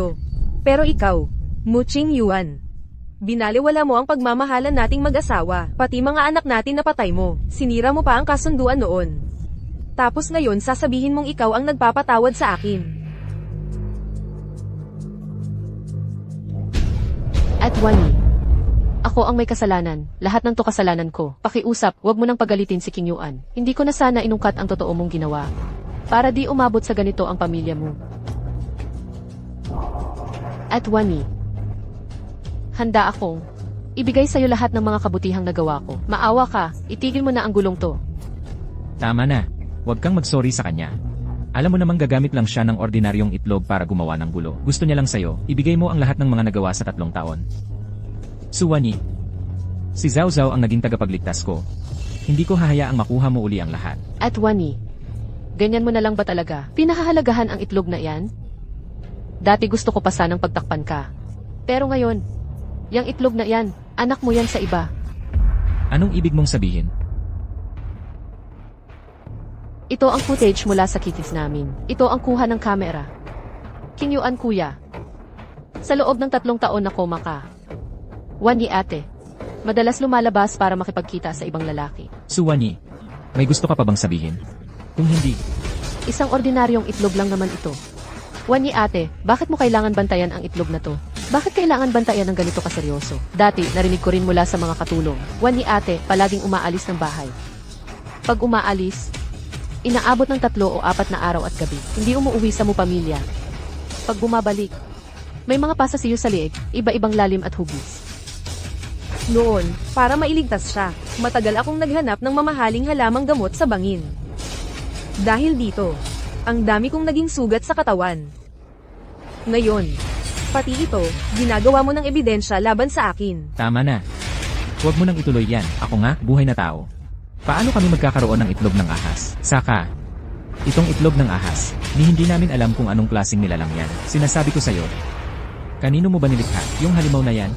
A: Pero ikaw, Mu Qing Yuan, binaliwala mo ang pagmamahalan nating mag-asawa, pati mga anak natin napatay mo. Sinira mo pa ang kasunduan noon. Tapos ngayon sasabihin mong ikaw ang nagpapatawad sa akin.
D: At Wani, ako ang may kasalanan. Lahat ng to kasalanan ko. Pakiusap, wag mo nang pagalitin si King Yuan. Hindi ko na sana inungkat ang totoo mong ginawa. Para di umabot sa ganito ang pamilya mo. At Wani, handa akong ibigay sa'yo lahat ng mga kabutihang nagawa ko. Maawa ka, itigil mo na ang gulong to.
C: Tama na, huwag kang mag-sorry sa kanya. Alam mo namang gagamit lang siya ng ordinaryong itlog para gumawa ng gulo. Gusto niya lang sa'yo, ibigay mo ang lahat ng mga nagawa sa 3 taon. Suwani, si Zhao Zhao ang naging tagapagligtas ko. Hindi ko hahayaang makuha mo uli ang lahat.
D: At Wani, ganyan mo na lang ba talaga? Pinahahalagahan ang itlog na yan? Dati gusto ko pa sanang pagtakpan ka. Pero ngayon, yang itlog na yan, anak mo yan sa iba.
C: Anong ibig mong sabihin?
D: Ito ang footage mula sa kitis namin. Ito ang kuha ng kamera. King Yuan kuya. Sa loob ng 3 taon na koma ka. Wani ate. Madalas lumalabas para makipagkita sa ibang lalaki.
C: Suwani, may gusto ka pa bang sabihin? Kung hindi,
D: Isang ordinaryong itlog lang naman ito. Wani ate, bakit mo kailangan bantayan ang itlog na to? Bakit kailangan bantayan ng ganito kaseryoso? Dati, narinig ko rin mula sa mga katulong. Wani ate, palaging umaalis ng bahay. Pag umaalis, inaabot ng 3 o 4 na araw at gabi. Hindi umuuwi sa mo pamilya. Pag bumabalik, may mga pasasiyo sa liig, iba-ibang lalim at hugis.
A: Noon, para mailigtas siya, matagal akong naghanap ng mamahaling halamang gamot sa bangin. Dahil dito, ang dami kong naging sugat sa katawan. Ngayon, pati ito, ginagawa mo ng ebidensya laban sa akin.
C: tama na. Huwag mo nang ituloy yan. Ako nga, buhay na tao. Paano kami magkakaroon ng itlog ng ahas? Saka, itong itlog ng ahas, hindi namin alam kung anong klaseng nilalang yan. Sinasabi ko sa'yo, kanino mo ba nilikha? Yung halimaw na yan?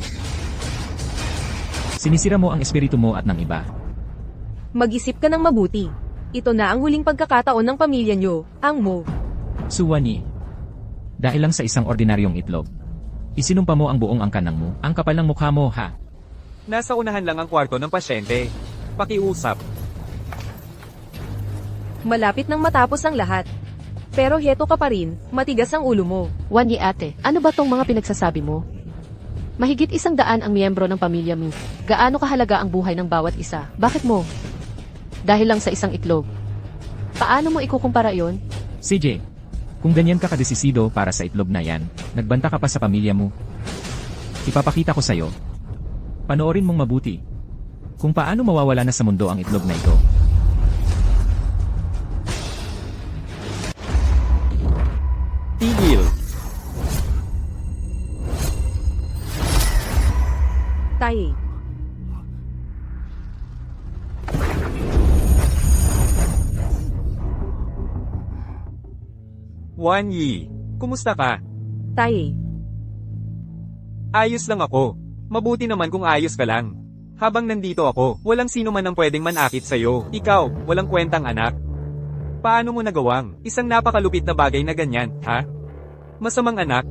C: Sinisira mo ang espiritu mo at ng iba.
A: Mag-isip ka ng mabuti. Ito na ang huling pagkakataon ng pamilya nyo, ang mo.
C: Suwani, dahil lang sa isang ordinaryong itlog, isinumpa mo ang buong angkan mo. Ang kapal ng mukha mo, ha?
B: Nasa unahan lang ang kwarto ng pasyente. Pakiusap.
A: Malapit nang matapos ang lahat. Pero heto ka pa rin, matigas ang ulo mo.
D: Wani ate, ano ba tong mga pinagsasabi mo? Mahigit 100 ang miyembro ng pamilya mo. Gaano kahalaga ang buhay ng bawat isa? Bakit mo? Dahil lang sa isang itlog. Paano mo ikukumpara yon?
C: CJ, kung ganyan ka kadesisido para sa itlog na yan, nagbanta ka pa sa pamilya mo. Ipapakita ko sa'yo. Panoorin mong mabuti. Kung paano mawawala na sa mundo ang itlog na ito.
B: Tigil.
A: Tay.
B: Wan Yi, kumusta ka?
A: Tay.
B: Ayos lang ako. Mabuti naman kung ayos ka lang. Habang nandito ako, walang sino man ang pwedeng manakit sa'yo. Ikaw, walang kwentang anak. Paano mo nagawang isang napakalupit na bagay na ganyan, ha? Masamang anak?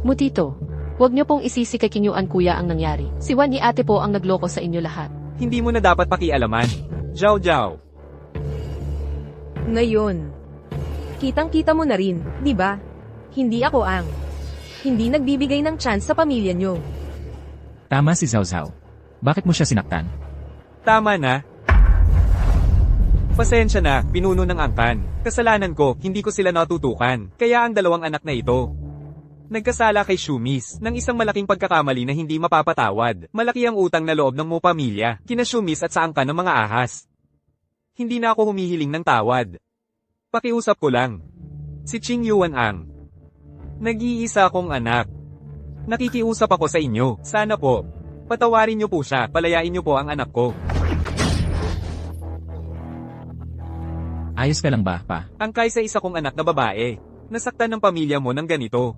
D: Mutito, huwag niyo pong isisi kay King Yuan kuya ang nangyari. Si Wani ate po ang nagloko sa inyo lahat.
B: Hindi mo na dapat pakialaman. Jiao Jiao.
A: Ngayon. Kitang-kita mo na rin, di ba? Hindi ako ang. Hindi nagbibigay ng chance sa pamilya nyo.
C: Tama si Zhao Zhao. Bakit mo siya sinaktan?
B: Tama na. Pasensya na, pinuno ng angkan. Kasalanan ko, hindi ko sila natutukan. Kaya ang 2 anak na ito. Nagkasala kay Shumis ng isang malaking pagkakamali na hindi mapapatawad. Malaki ang utang na loob ng mo pamilya, kina Shumis at sa angkan ng mga ahas. Hindi na ako humihiling ng tawad. Pakiusap ko lang. Si Qing Yuan ang nag-iisa kong anak. Nakikiusap ako sa inyo. Sana po, patawarin niyo po siya, palayain niyo po ang anak ko.
C: Ayos ka lang ba, pa?
B: Ang kaysa isa kong anak na babae, nasaktan ng pamilya mo ng ganito.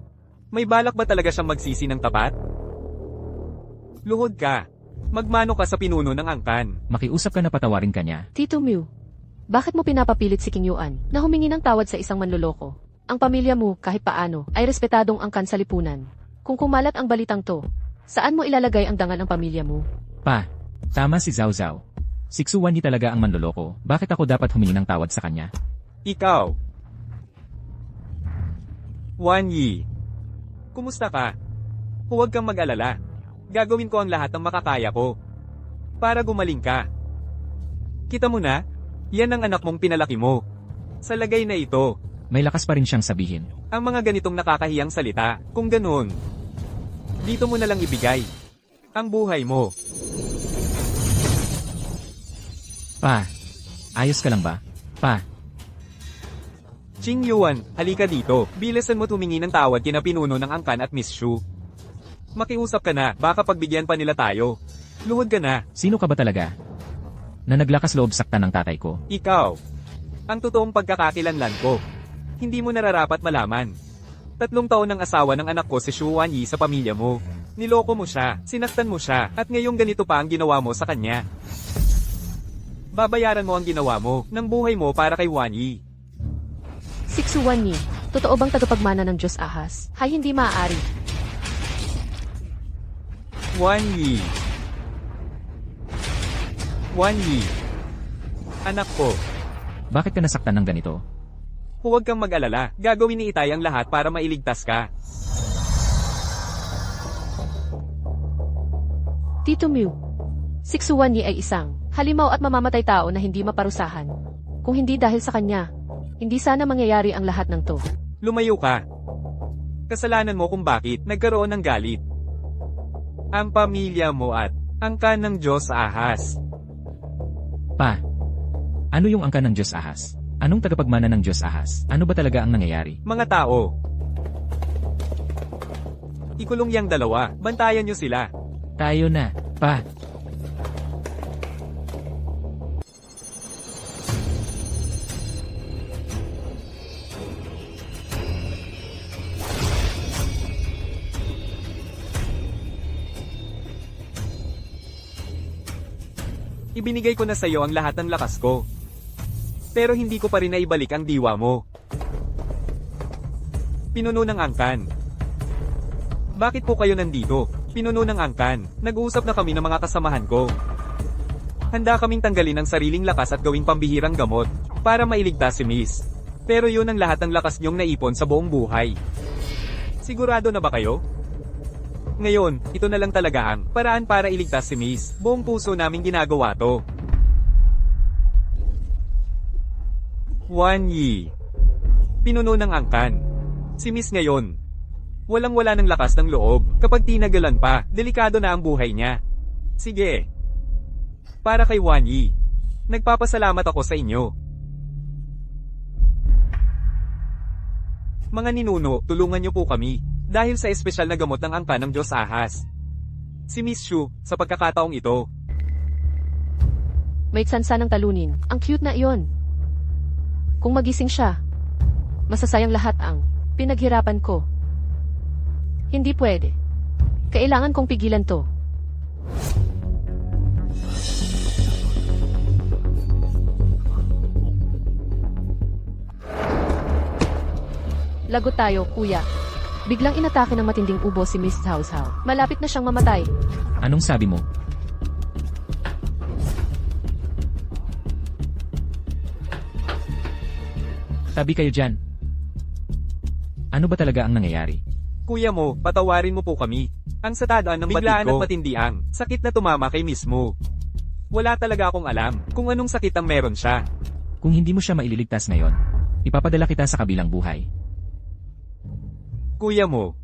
B: May balak ba talaga siyang magsisi ng tapat? Luhod ka. Magmano ka sa pinuno ng angkan.
C: Makiusap ka na patawarin ka niya.
D: Tito Mew, bakit mo pinapapilit si King Yuan na humingi ng tawad sa isang manloloko? Ang pamilya mo, kahit paano, ay respetadong angkan sa lipunan. Kung kumalat ang balitang to, saan mo ilalagay ang dangal ng pamilya mo?
C: Pa, tama si Zhao Zhao. Si Xuan Yi talaga ang manloloko. Bakit ako dapat humingi ng tawad sa kanya?
B: Ikaw. Wan Yi. Kumusta ka? Huwag kang mag-alala. Gagawin ko ang lahat ng makakaya ko. Para gumaling ka. Kita mo na? Yan ang anak mong pinalaki mo. Sa lagay na ito,
C: May lakas pa rin siyang sabihin.
B: ang mga ganitong nakakahiyang salita, kung ganun, dito mo na lang ibigay ang buhay mo.
C: Pa, ayos ka lang ba? Pa,
B: Qing Yuan, halika dito. Bilisan mo tumingi ng tawad kina pinuno ng angkan at Miss Shu. Makiusap ka na, baka pagbigyan pa nila tayo. Luhod ka na,
C: sino ka ba talaga? Na naglakas loob saktan ng tatay ko.
B: ikaw. Ang totoong pagkakakilanlan ko. Hindi mo nararapat malaman. 3 taon ng asawa ng anak ko si Shu Wan Yi sa pamilya mo. Niloko mo siya, sinaktan mo siya, at ngayong ganito pa ang ginawa mo sa kanya. Babayaran mo ang ginawa mo ng buhay mo para kay Wanyi.
D: Siksu Wanyi, totoo bang tagapagmana ng Diyos Ahas? Hay hindi maaari.
B: Wanyi. Wanyi. Anak ko,
C: Bakit ka nasaktan ng ganito?
B: huwag kang mag-alala. Gagawin ni Itay ang lahat para mailigtas ka.
D: Tito Mew, Siksu Wanyi ay isang halimaw at mamamatay tao na hindi maparusahan. Kung hindi dahil sa kanya, hindi sana mangyayari ang lahat ng to.
B: Lumayo ka. Kasalanan mo kung bakit nagkaroon ng galit. Ang pamilya mo at angkan ng Diyos Ahas.
C: Pa, ano yung angkan ng Diyos Ahas? Anong tagapagmana ng Diyos Ahas? Ano ba talaga ang nangyayari?
B: Mga tao. Ikulong yang dalawa. Bantayan niyo sila.
C: Tayo na, pa.
B: Ibinigay ko na sa iyo ang lahat ng lakas ko. Pero hindi ko pa rin naibalik ang diwa mo. Pinuno ng angkan. Bakit po kayo nandito? Pinuno ng angkan. Nag-uusap na kami ng mga kasamahan ko. Handa kaming tanggalin ang sariling lakas at gawing pambihirang gamot para mailigtas si Miss. Pero yun ang lahat ng lakas niyong naipon sa buong buhay. Sigurado na ba kayo? Ngayon, ito na lang talaga ang paraan para iligtas si Miss. Buong puso naming ginagawa to. Wanyi. Pinuno ng angkan. Si Miss ngayon. Walang-wala ng lakas ng loob. Kapag tinagalan pa, delikado na ang buhay niya. Sige. Para kay Wanyi. Nagpapasalamat ako sa inyo. Mga ninuno, tulungan niyo po kami. Dahil sa espesyal na gamot ng angkan ng Diyos Ahas. Si Miss Shu, sa pagkakataong ito.
D: May tsansa ng talunin. Ang cute na iyon. Kung magising siya, masasayang lahat ang pinaghirapan ko. Hindi pwede. Kailangan kong pigilan to. Lagot tayo, kuya. Biglang inatake ng matinding ubo si Miss Zhao Zhao. Malapit na siyang mamatay.
C: Anong sabi mo? Tabi kayo dyan. Ano ba talaga ang nangyayari?
B: Kuya mo, patawarin mo po kami. Ang satadaan ng biglaan at matindi ang sakit na tumama kay Miss mo. Wala talaga akong alam kung anong sakit ang meron siya.
C: Kung hindi mo siya maililigtas ngayon, ipapadala kita sa kabilang buhay.
B: Kuya mo.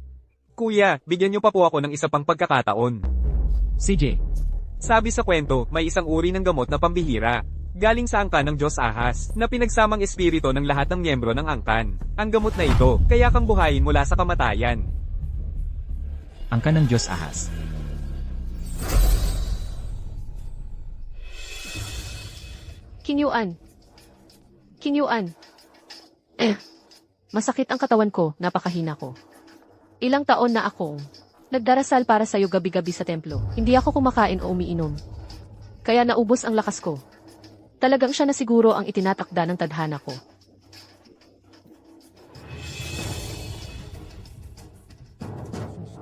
B: Kuya, bigyan niyo pa po ako ng isa pang pagkakataon.
C: CJ,
B: Sabi sa kwento, may isang uri ng gamot na pambihira. Galing sa angkan ng Diyos Ahas, na pinagsamang espiritu ng lahat ng miyembro ng angkan. Ang gamot na ito, kaya kang buhayin mula sa kamatayan.
C: angkan ng Diyos Ahas.
D: Kinyuan. Kinyuan. Masakit ang katawan ko, napakahina ko. Ilang taon na akong nagdarasal para sa'yo gabi-gabi sa templo. Hindi ako kumakain o umiinom. Kaya naubos ang lakas ko. Talagang siya na siguro ang itinatakda ng tadhana ko.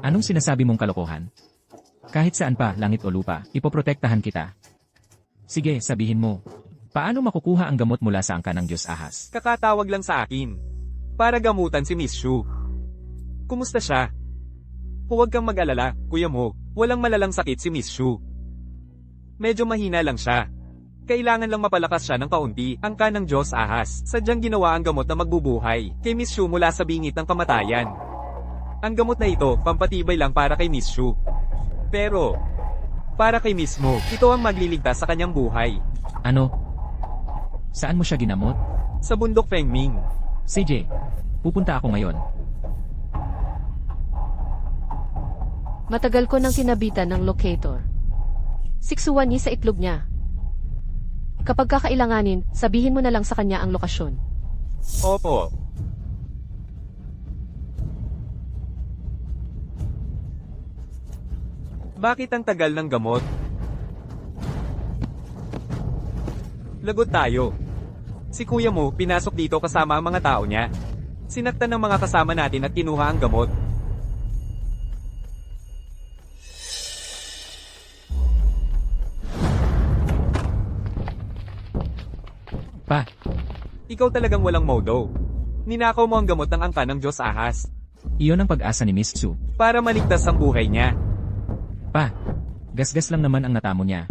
C: Anong sinasabi mong kalokohan? Kahit saan pa, langit o lupa, ipoprotektahan kita. Sige, sabihin mo. Paano makukuha ang gamot mula sa angkan ng Diyos Ahas?
B: Kakatawag lang sa akin. Para gamutan si Miss Shu. Kumusta siya? Huwag kang mag-alala, kuya mo. Walang malalang sakit si Miss Shu. Medyo mahina lang siya. Kailangan lang mapalakas siya ng kaunti, angkan ng Diyos Ahas. Sadyang ginawa ang gamot na magbubuhay kay Miss Shu mula sa bingit ng kamatayan. Ang gamot na ito, pampatibay lang para kay Miss Shu. Pero, para kay Miss Mo, ito ang magliligtas sa kanyang buhay.
C: Ano? Saan mo siya ginamot?
B: Sa bundok Fengming.
C: CJ, pupunta ako ngayon.
D: Matagal ko nang tinabitan ng locator. Siksuan niya sa itlog niya. Kapag kakailanganin, sabihin mo na lang sa kanya ang lokasyon.
B: Opo. Bakit ang tagal ng gamot? Lagot tayo. Si kuya mo, pinasok dito kasama ang mga tao niya. Sinaktan ng mga kasama natin at kinuha ang gamot.
C: Pa,
B: Ikaw talagang walang modo. Ninakaw mo ang gamot ng angkan ng Diyos Ahas
C: iyon ang pag-asa ni Miss Su.
B: para maligtas ang buhay niya.
C: Pa, gasgas lang naman ang natamo niya.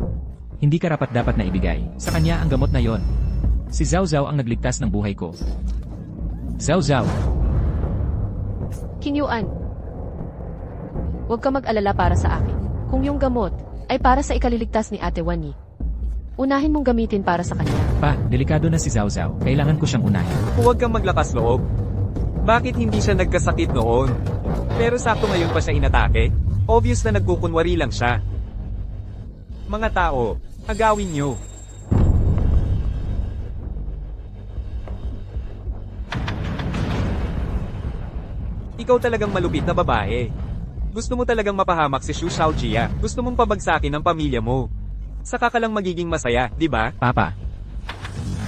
C: Hindi karapat-dapat na ibigay sa kanya ang gamot na yon. Si Zhao Zhao ang nagligtas ng buhay ko. Zhao Zhao,
D: King Yuan, huwag ka mag-alala para sa akin. Kung yung gamot ay para sa ikaliligtas ni Ate Wani, unahin mong gamitin para sa kanya.
C: pa, delikado na si Zhao Zhao. Kailangan ko siyang unahin.
B: Huwag kang maglakas loob. Bakit hindi siya nagkasakit noon? Pero sakto ngayon pa siya inatake? Obvious na nagkukunwari lang siya. Mga tao, agawin niyo. Ikaw talagang malupit na babae. Gusto mo talagang mapahamak si Xu Xiaojia. Gusto mong pabagsakin ang pamilya mo. Saka ka lang magiging masaya, di ba?
C: Papa,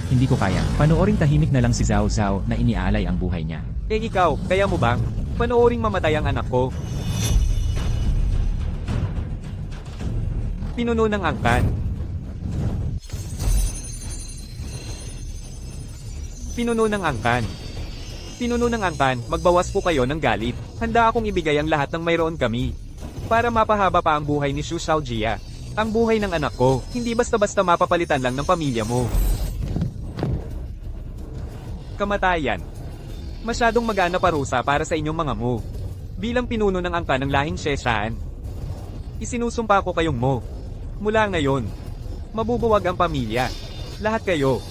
C: hindi ko kaya. Panooring tahimik na lang si Zhao Zhao na iniaalay ang buhay niya.
B: Eh ikaw, kaya mo bang? Panooring mamatay ang anak ko. Pinuno ng angkan. Pinuno ng angkan. Pinuno ng angkan, magbawas po kayo ng galit. Handa akong ibigay ang lahat ng mayroon kami. Para mapahaba pa ang buhay ni Xu Xiaojia. Ang buhay ng anak ko, hindi basta-basta mapapalitan lang ng pamilya mo. Kamatayan. Masyadong magana parusa para sa inyong mga mo. Bilang pinuno ng angkan ng lahing Sheshan, isinusumpa ko kayong mo. Mula ngayon, mabubuwag ang pamilya. Lahat kayo.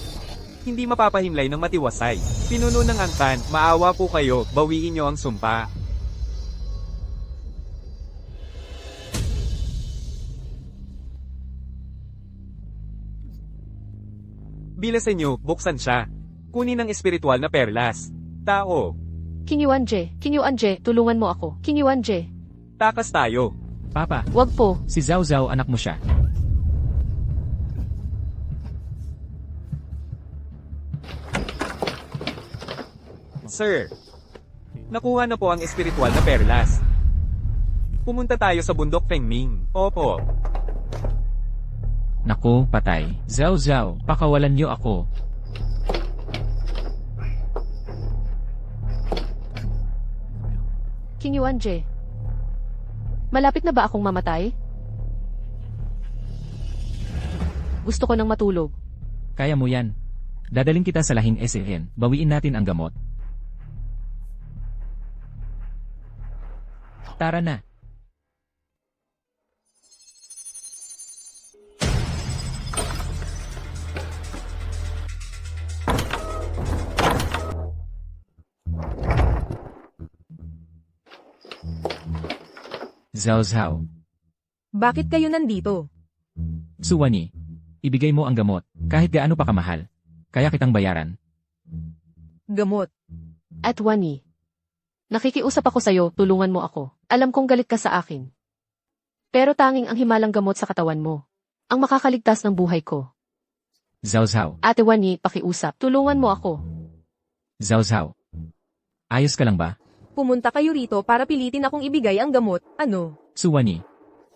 B: Hindi mapapahimlay ng matiwasay. Pinuno ng angkan, maawa po kayo, bawiin niyo ang sumpa. Bilasan niyo, buksan siya. Kunin ang espiritual na perlas. Tao,
D: King Yuan Je, tulungan mo ako. King Yuan Je,
B: takas tayo.
C: Papa,
D: wag po.
C: si Zhao Zhao anak mo siya.
B: Sir, nakuha na po ang espiritual na perlas. Pumunta tayo sa bundok Fengming. Opo.
C: Naku, patay. Zhao Zhao, pakawalan niyo ako.
D: King Yuan Je, malapit na ba akong mamatay? Gusto ko nang matulog.
C: Kaya mo yan. Dadaling kita sa lahing SN. Bawiin natin ang gamot. Tara na. Zhao Zhao,
A: Bakit kayo nandito?
C: Suwani, ibigay mo ang gamot, kahit gaano pa kamahal. Kaya kitang bayaran.
A: Gamot.
D: At Wani, nakikiusap ako sa'yo, tulungan mo ako. Alam kong galit ka sa akin. Pero tanging ang himalang gamot sa katawan mo ang makakaligtas ng buhay ko.
C: Zhao Zhao,
D: Ate Wani, pakiusap, tulungan mo ako.
C: Zhao Zhao. Ayos ka lang ba?
A: Pumunta kayo rito para pilitin akong ibigay ang gamot. Ano?
C: Suwani,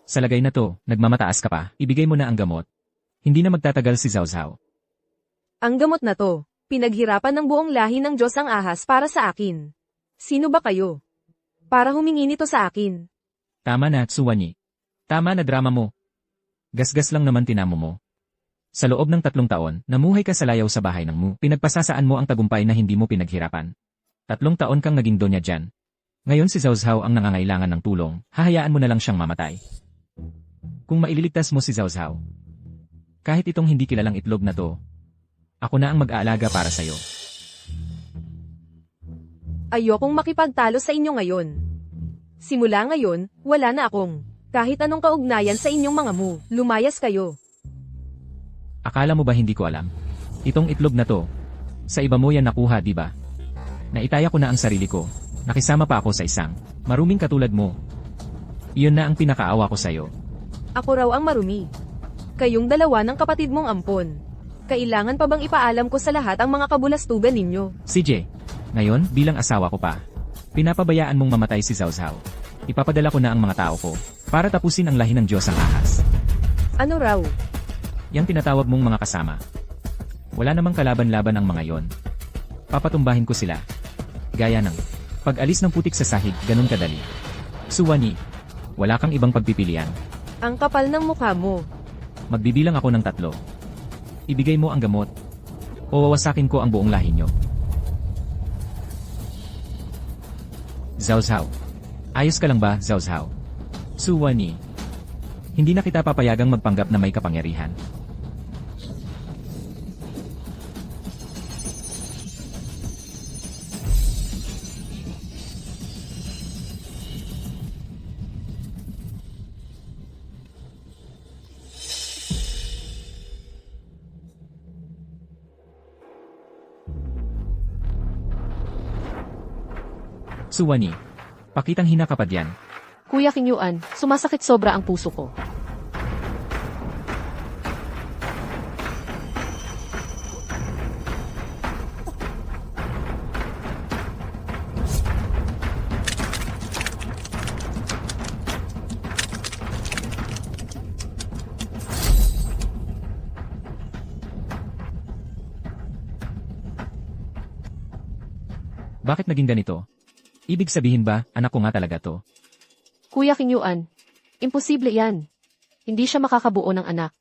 C: sa lagay na to, nagmamataas ka pa, ibigay mo na ang gamot. Hindi na magtatagal si Zhao Zhao.
A: Ang gamot na to, pinaghirapan ng buong lahi ng Diyos ang ahas para sa akin. Sino ba kayo? Para humingi nito sa akin.
C: Tama na, Suwani. Tama na drama mo. Gasgas lang naman tinamo mo. Sa loob ng 3 taon, namuhay ka sa layaw sa bahay ng Mu. Pinagpasasaan mo ang tagumpay na hindi mo pinaghirapan. 3 taon kang naging donya dyan. Ngayon si Zhao Zhao ang nangangailangan ng tulong, hahayaan mo na lang siyang mamatay. Kung maililigtas mo si Zhao Zhao, kahit itong hindi kilalang itlog na to, ako na ang mag-aalaga para sa'yo.
A: Ayokong makipagtalo sa inyo ngayon. Simula ngayon, wala na akong kahit anong kaugnayan sa inyong mga mu. Lumayas kayo.
C: Akala mo ba hindi ko alam? Itong itlog na to, sa iba mo yan nakuha, di ba? Naitaya ko na ang sarili ko. Nakisama pa ako sa isang maruming katulad mo. Iyon na ang pinakaawa ko sa'yo.
A: Ako raw ang marumi. Kayong dalawa ng kapatid mong ampon. Kailangan pa bang ipaalam ko sa lahat ang mga kabulastugan ninyo?
C: CJ, ngayon bilang asawa ko pa, pinapabayaan mong mamatay si Zhao Zhao. Ipapadala ko na ang mga tao ko para tapusin ang lahi ng Diyos ang ahas.
A: Ano raw?
C: Yang tinatawag mong mga kasama. Wala namang kalaban-laban ang mga yon. Papatumbahin ko sila. Gaya ng pag-alis ng putik sa sahig, ganun kadali. Suwani, wala kang ibang pagpipilian.
A: Ang kapal ng mukha mo.
C: Magbibilang ako ng 3. Ibigay mo ang gamot. O wawasakin ko ang buong lahi nyo. Zhao Zhao. Ayos ka lang ba, Zhao Zhao? Suwani. Hindi na kita papayagang magpanggap na may kapangyarihan. Suwani. Pakitang hina ka pa diyan.
D: Kuya King Yuan, sumasakit sobra ang puso ko.
C: Bakit naging ganito? Ibig sabihin ba, anak ko nga talaga to?
D: Kuya King Yuan, imposible yan. Hindi siya makakabuo ng anak.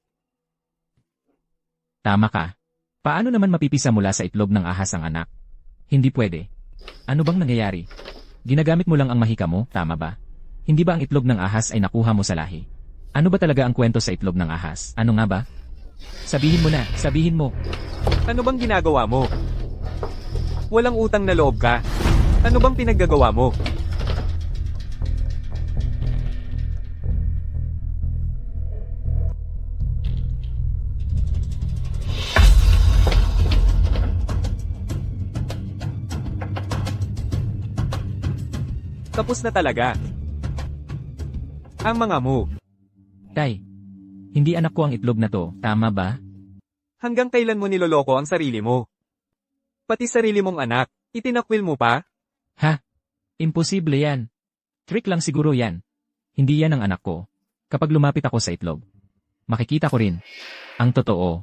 C: Tama ka. Paano naman mapipisa mula sa itlog ng ahas ang anak? Hindi pwede. Ano bang nangyayari? Ginagamit mo lang ang mahika mo, tama ba? Hindi ba ang itlog ng ahas ay nakuha mo sa lahi? Ano ba talaga ang kwento sa itlog ng ahas? Ano nga ba? Sabihin mo na, sabihin mo.
B: Ano bang ginagawa mo? Walang utang na loob ka. Ano bang pinaggagawa mo? Tapos na talaga. Ang mga mo.
C: Tay, hindi anak ko ang itlog na to, tama ba?
B: Hanggang kailan mo niloloko ang sarili mo? Pati sarili mong anak, itinakwil mo pa?
C: Ha? Imposible yan. Trick lang siguro yan. Hindi yan ang anak ko. Kapag lumapit ako sa itlog, makikita ko rin ang totoo.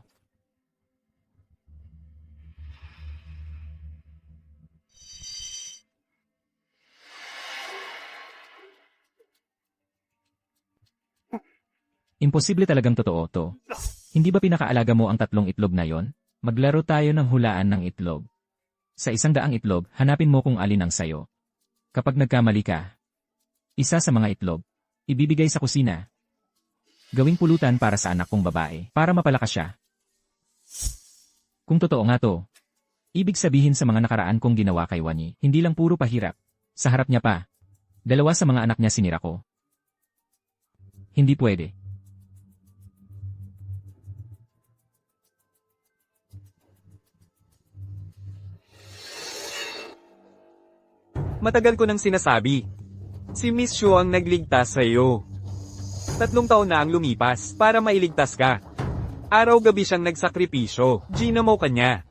C: Imposible talagang totoo to. Hindi ba pinakaalaga mo ang 3 itlog na yon? Maglaro tayo ng hulaan ng itlog. Sa 100 itlog, hanapin mo kung alin ang sayo. Kapag nagkamali ka, isa sa mga itlog, ibibigay sa kusina. Gawing pulutan para sa anak kong babae, para mapalakas siya. Kung totoo nga to, ibig sabihin sa mga nakaraan kong ginawa kay Wani, hindi lang puro pahirap. Sa harap niya pa, 2 sa mga anak niya sinira ko. Hindi pwede.
B: Matagal ko nang sinasabi. Si Miss Xu ang nagligtas sa iyo. 3 taon na ang lumipas para mailigtas ka. Araw-gabi siyang nagsakripisyo. Ginamo ka niya.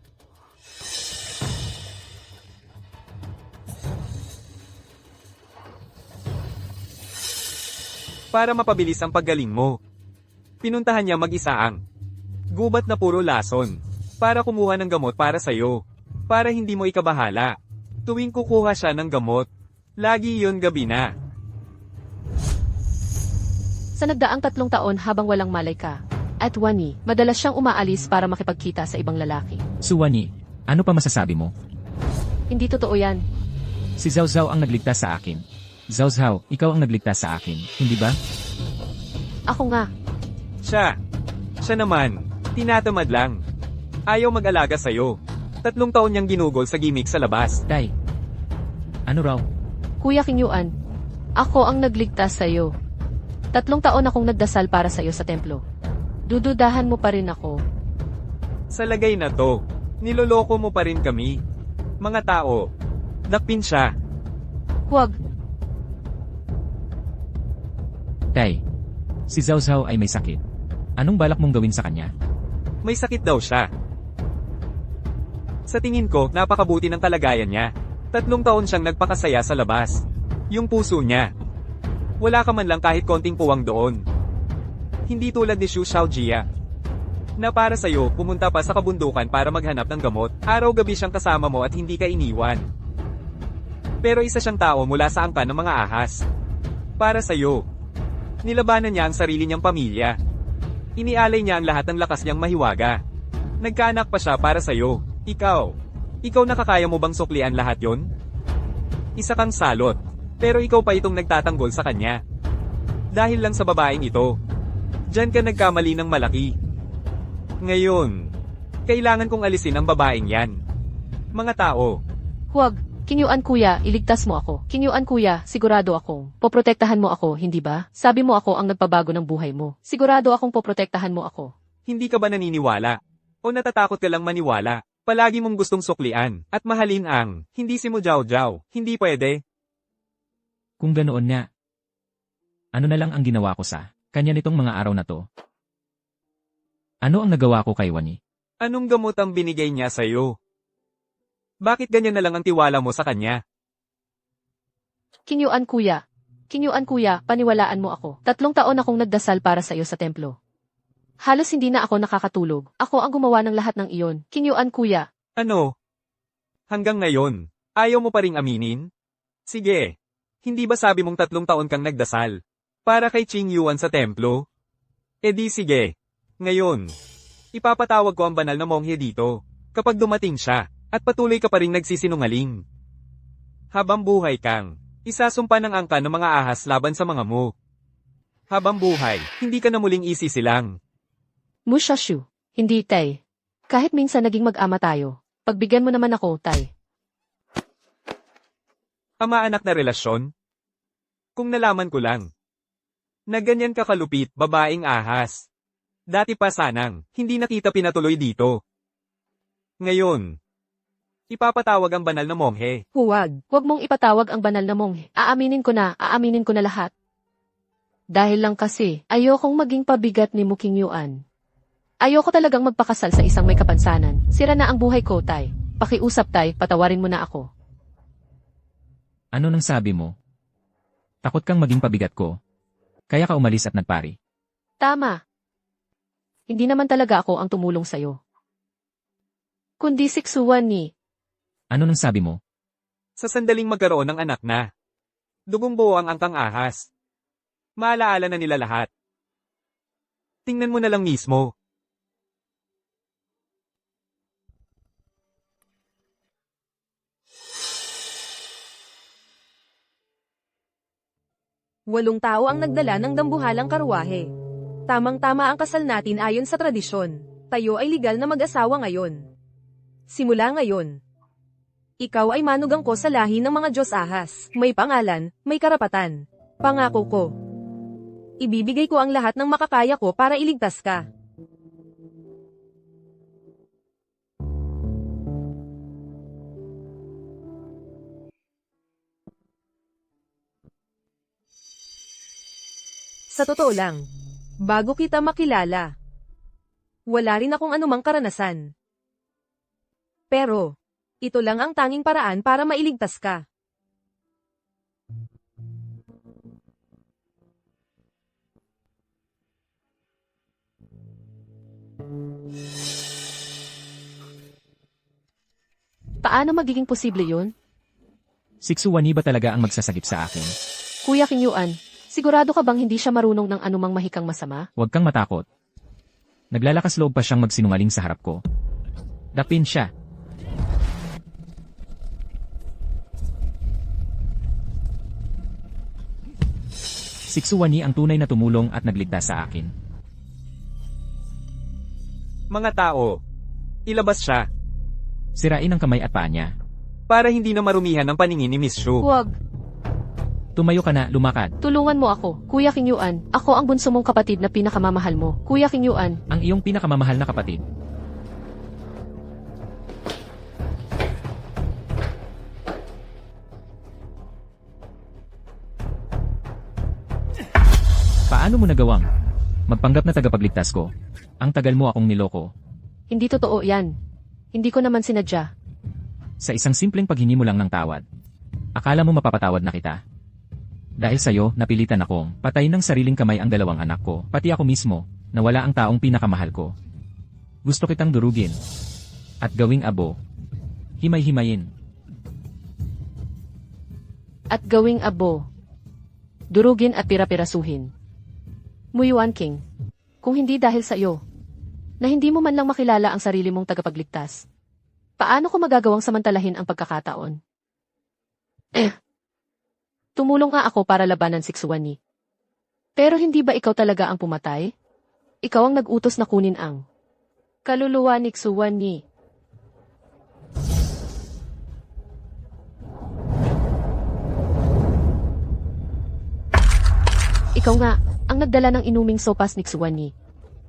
B: Para mapabilis ang paggaling mo. Pinuntahan niya mag-isa ang gubat na puro lason. Para kumuha ng gamot para sa iyo. Para hindi mo ikabahala. Tuwing kukuha siya ng gamot, lagi yon gabi na.
D: Sa nagdaang 3 taon habang walang malay ka, at Wani, madalas siyang umaalis para makipagkita sa ibang lalaki.
C: Suwani, ano pa masasabi mo?
D: Hindi totoo yan.
C: Si Zhao Zhao ang nagligtas sa akin. Zhao Zhao, ikaw ang nagligtas sa akin, hindi ba?
D: Ako nga.
B: Siya naman, tinatamad lang. Ayaw mag-alaga sa'yo. 3 taon niyang ginugol sa gimmick sa labas.
C: Tay, ano raw?
D: Kuya King Yuan, ako ang nagligtas sa'yo. 3 taon akong nagdasal para sa'yo sa templo. Dududahan mo pa rin ako.
B: Sa lagay na to, niloloko mo pa rin kami. Mga tao, nakpin siya.
D: Huwag.
C: Tay, si Zhao Zhao ay may sakit. Anong balak mong gawin sa kanya?
B: May sakit daw siya. Sa tingin ko, napakabuti ng kalagayan niya. 3 taon siyang nagpakasaya sa labas. Yung puso niya. Wala ka man lang kahit konting puwang doon. Hindi tulad ni Xu Xiaojia. Na para sa'yo, pumunta pa sa kabundukan para maghanap ng gamot. Araw-gabi siyang kasama mo at hindi ka iniwan. Pero isa siyang tao mula sa angkan ng mga ahas. Para sa'yo. Nilabanan niya ang sarili niyang pamilya. Inialay niya ang lahat ng lakas niyang mahiwaga. Nagkaanak pa siya para sa'yo. Ikaw nakakaya mo bang suklian lahat yon? Isa kang salot. Pero ikaw pa itong nagtatanggol sa kanya. Dahil lang sa babaeng ito. Diyan ka nagkamali ng malaki. Ngayon, kailangan kong alisin ang babaeng yan. Mga tao,
D: Huwag. Kinyuan kuya, iligtas mo ako. Kinyuan kuya, sigurado akong poprotektahan mo ako, hindi ba? Sabi mo ako ang nagpabago ng buhay mo. Sigurado akong poprotektahan mo ako.
B: hindi ka ba naniniwala? O natatakot ka lang maniwala? Palagi mong gustong suklian at mahalin ang hindi si mo Jiao Jiao. Hindi pwede.
C: Kung ganoon nga, ano na lang ang ginawa ko sa kanya nitong mga araw na to? Ano ang nagawa ko kay Wani?
B: Anong gamot ang binigay niya sa'yo? Bakit ganyan na lang ang tiwala mo sa kanya?
D: Kinyuan kuya. Kinyuan kuya, paniwalaan mo ako. 3 taon akong nagdasal para sa iyo sa templo. Halos hindi na ako nakakatulog. Ako ang gumawa ng lahat ng iyon. Kinyuan kuya.
B: Ano? Hanggang ngayon, ayaw mo pa ring aminin? Sige. Hindi ba sabi mong 3 taon kang nagdasal? Para kay Qing Yuan sa templo? E di sige. Ngayon, ipapatawag ko ang banal na monghe dito. Kapag dumating siya, at patuloy ka pa ring nagsisinungaling. Habang buhay kang, isasumpa ng angka ng mga ahas laban sa mga mo. Habang buhay, hindi ka na muling isisilang.
D: Mushashu. Hindi, Tay. Kahit minsan naging mag-ama tayo. Pagbigyan mo naman ako, Tay.
B: Ama-anak na relasyon? Kung nalaman ko lang. Na ganyan ka kalupit, babaeng ahas. Dati pa sanang, hindi na kita pinatuloy dito. Ngayon, ipapatawag ang banal na monghe.
A: Huwag.
D: Huwag mong ipatawag ang banal na monghe. Aaminin ko na lahat. Dahil lang kasi, ayokong maging pabigat ni Muking Yuan. Ayoko talagang magpakasal sa isang may kapansanan. Sira na ang buhay ko, Tay. Pakiusap, Tay, patawarin mo na ako.
C: Ano nang sabi mo? Takot kang maging pabigat ko. Kaya ka umalis at nagpari.
D: Tama. Hindi naman talaga ako ang tumulong sa'yo. Kundi siksuan ni.
C: Ano nang sabi mo?
B: Sa sandaling magkaroon ng anak na. Dugong buo ang angkang ahas. Maalaala na nila lahat. Tingnan mo na lang mismo.
A: Walong tao ang nagdala ng dambuhalang karwahe. Tamang-tama ang kasal natin ayon sa tradisyon. Tayo ay legal na mag-asawa ngayon. Simula ngayon, ikaw ay manugang ko sa lahi ng mga Diyos ahas. May pangalan, may karapatan. Pangako ko. Ibibigay ko ang lahat ng makakaya ko para iligtas ka. Sa totoo lang, bago kita makilala, wala rin akong anumang karanasan. Pero, ito lang ang tanging paraan para mailigtas ka.
D: Paano magiging posible yun?
C: Siksuwani ba talaga ang magsasagip sa akin?
D: Kuya Kinyuan, sigurado ka bang hindi siya marunong ng anumang mahikang masama?
C: Huwag kang matakot. Naglalakas loob pa siyang magsinungaling sa harap ko. Dapin siya. Siksuwani ang tunay na tumulong at nagligtas sa akin.
B: Mga tao, ilabas siya.
C: Sirain ang kamay at paa niya.
B: Para hindi na marumihan ang paningin ni Miss Shu.
D: Huwag.
C: Tumayo ka na, lumakad.
D: Tulungan mo ako, Kuya Kinyuan. Ako ang bunso mong kapatid na pinakamamahal mo. Kuya Kinyuan,
C: Ang iyong pinakamamahal na kapatid. Paano mo nagawang magpanggap na tagapagligtas ko? Ang tagal mo akong niloko.
D: Hindi totoo yan. Hindi ko naman sinadya.
C: Sa isang simpleng paghingi mo lang ng tawad. Akala mo mapapatawad na kita? Dahil sa'yo, napilitan akong patayin ng sariling kamay ang dalawang anak ko, pati ako mismo, na wala ang taong pinakamahal ko. Gusto kitang durugin. At gawing abo. Himay-himayin.
D: At gawing abo. Durugin at pira-pirasuhin. Muyuan King. Kung hindi dahil sa iyo, na hindi mo man lang makilala ang sarili mong tagapagligtas, paano ko magagawang samantalahin ang pagkakataon? Tumulong nga ako para labanan si Xuanyi. Pero hindi ba ikaw talaga ang pumatay? Ikaw ang nag-utos na kunin ang kaluluwa ni Xuanyi. Ikaw nga, ang nagdala ng inuming sopas ni Xuanyi.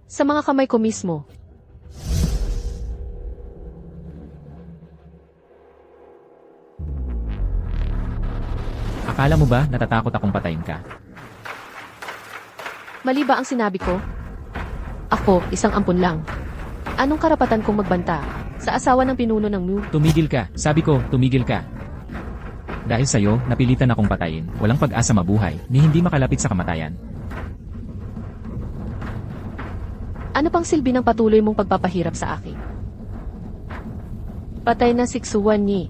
D: Sa mga kamay ko mismo.
C: Akala mo ba natatakot akong patayin ka?
D: Mali ba ang sinabi ko? Ako, isang ampun lang. Anong karapatan kong magbanta sa asawa ng pinuno ng Mu?
C: Tumigil ka. Sabi ko, tumigil ka. Dahil sa'yo, napilitan akong patayin. Walang pag-asa mabuhay, ni hindi makalapit sa kamatayan.
D: Ano pang silbi ng patuloy mong pagpapahirap sa akin? Patay na si Xuanyi.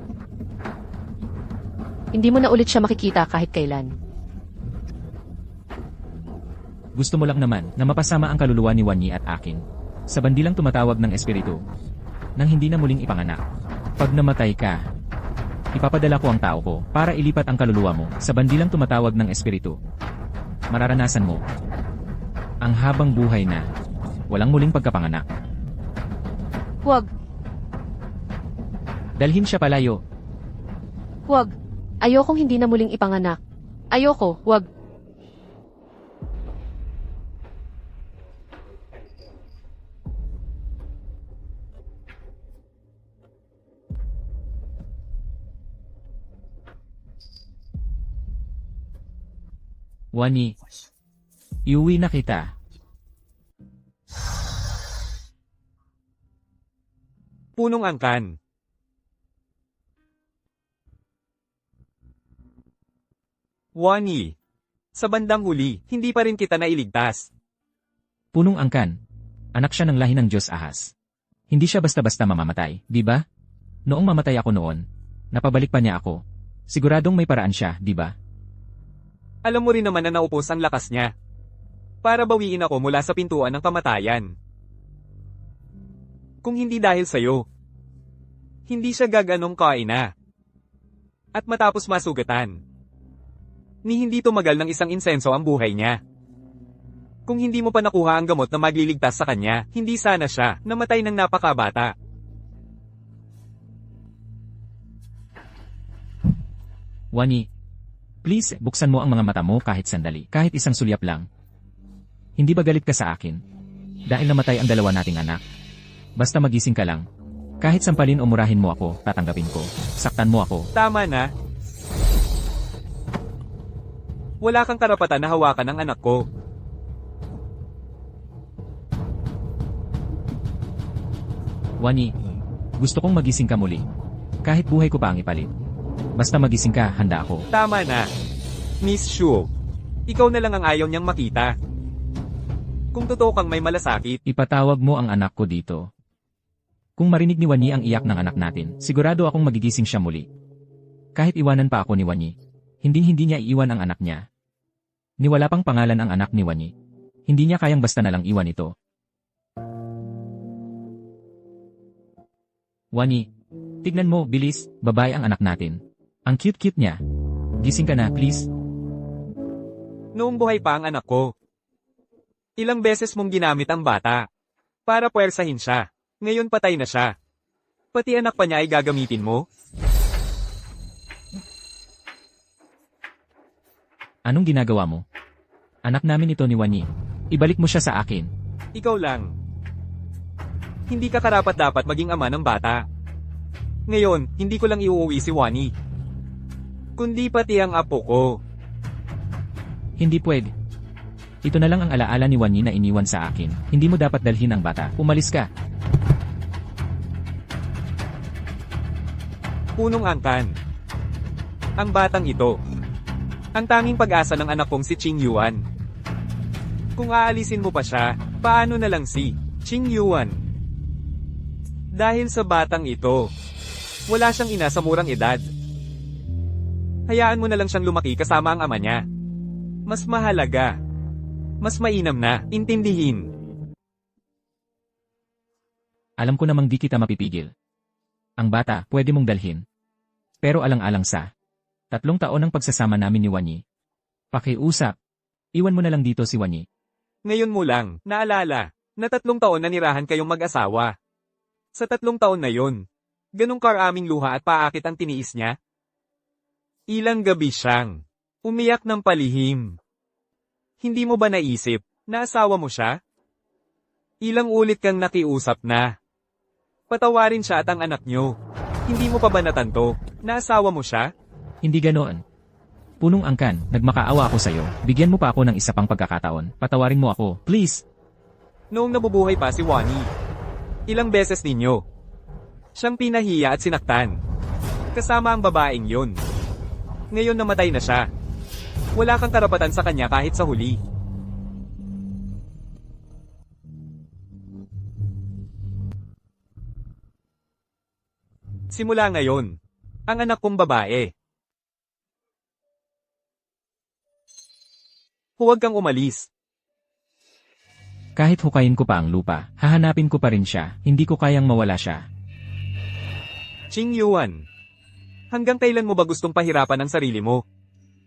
D: Hindi mo na ulit siya makikita kahit kailan.
C: Gusto mo lang naman na mapasama ang kaluluwa ni Wanyi at akin. Sa bandilang tumatawag ng espiritu. Nang hindi na muling ipanganak. Pag namatay ka, ipapadala ko ang tao ko para ilipat ang kaluluwa mo sa bandilang tumatawag ng espiritu. Mararanasan mo ang habang buhay na walang muling pagkapanganak.
D: Huwag,
C: Dalhin siya palayo.
D: huwag. Ayokong hindi na muling ipanganak. Ayoko, huwag.
C: Wanyi, iuwi na kita.
B: Punong angkan. Wanyi. Sa bandang huli, hindi pa rin kita nailigtas.
C: Punong angkan. Anak siya ng lahi ng Diyos Ahas. Hindi siya basta-basta mamamatay, di ba? Noong mamatay ako noon, napabalik pa niya ako. Siguradong may paraan siya, di ba?
B: Alam mo rin naman na naupos ang lakas niya. Para bawiin ako mula sa pintuan ng kamatayan. Kung hindi dahil sa'yo, hindi siya gaganong kaina. At matapos masugatan, ni hindi tumagal ng isang insenso ang buhay niya. Kung hindi mo pa nakuha ang gamot na magliligtas sa kanya, hindi sana siya namatay ng napakabata.
C: Wanyi, please, buksan mo ang mga mata mo kahit sandali, kahit isang sulyap lang. Hindi ba galit ka sa akin? Dahil namatay ang dalawa nating anak. Basta magising ka lang. Kahit sampalin o murahin mo ako, tatanggapin ko. Saktan mo ako.
B: Tama na. Wala kang karapatan na hawakan ang anak ko.
C: Wanyi, gusto kong magising ka muli. Kahit buhay ko pa ang ipalit. Basta magising ka, handa ako.
B: Tama na. Miss Shu, ikaw na lang ang ayaw niyang makita. Kung totoo kang may malasakit,
C: Ipatawag mo ang anak ko dito. Kung marinig ni Wanyi ang iyak ng anak natin, sigurado akong magigising siya muli. Kahit iwanan pa ako ni Wanyi, hindi niya iiwan ang anak niya. Ni wala pang pangalan ang anak ni Wanyi. Hindi niya kayang basta na lang iwan ito. Wanyi, tignan mo, bilis, babae ang anak natin. Ang cute-cute niya. Gising ka na, please.
B: noong buhay pa ang anak ko. Ilang beses mong ginamit ang bata para puwersahin siya. Ngayon patay na siya. Pati anak pa niya ay gagamitin mo?
C: Anong ginagawa mo? Anak namin ito ni Wanyi. Ibalik mo siya sa akin.
B: Ikaw lang. Hindi ka karapat-dapat maging ama ng bata. Ngayon, hindi ko lang iuuwi si Wanyi. Kundi pati ang apo ko.
C: Hindi pwede. Ito na lang ang alaala ni Wanyi na iniwan sa akin. Hindi mo dapat dalhin ang bata. Umalis ka.
B: Punong angkan. Ang batang ito. Ang tanging pag-asa ng anak kong si Qing Yuan. Kung aalisin mo pa siya, paano na lang si Qing Yuan? Dahil sa batang ito, wala siyang ina sa murang edad. Hayaan mo na lang siyang lumaki kasama ang ama niya. Mas mahalaga. Mas mainam na, intindihin.
C: Alam ko namang di kita mapipigil. Ang bata, pwede mong dalhin. Pero alang-alang sa 3 taon ng pagsasama namin ni Wanyi. Pakiusap. Iwan mo na lang dito si Wanyi.
B: Ngayon mo lang, naalala, na 3 taon na nirahan kayong mag-asawa. Sa 3 taon na yon, ganong karaming luha at paakit ang tiniis niya? Ilang gabi siyang umiyak ng palihim. Hindi mo ba naisip na asawa mo siya? Ilang ulit kang nakiusap na. Patawarin siya at ang anak niyo. Hindi mo pa ba natanto na asawa mo siya?
C: Hindi ganoon. Punong angkan, nagmakaawa ako sa'yo. Bigyan mo pa ako ng isa pang pagkakataon. Patawarin mo ako, please.
B: Noong nabubuhay pa si Wanyi, ilang beses ninyo siyang pinahiya at sinaktan. Kasama ang babaeng yon. Ngayon namatay na siya. Wala kang karapatan sa kanya kahit sa huli. Simula ngayon, ang anak kong babae. Huwag kang umalis.
C: Kahit hukayin ko pa ang lupa, hahanapin ko pa rin siya. Hindi ko kayang mawala siya.
B: Qing Yuan, hanggang kailan mo ba gustong pahirapan ang sarili mo?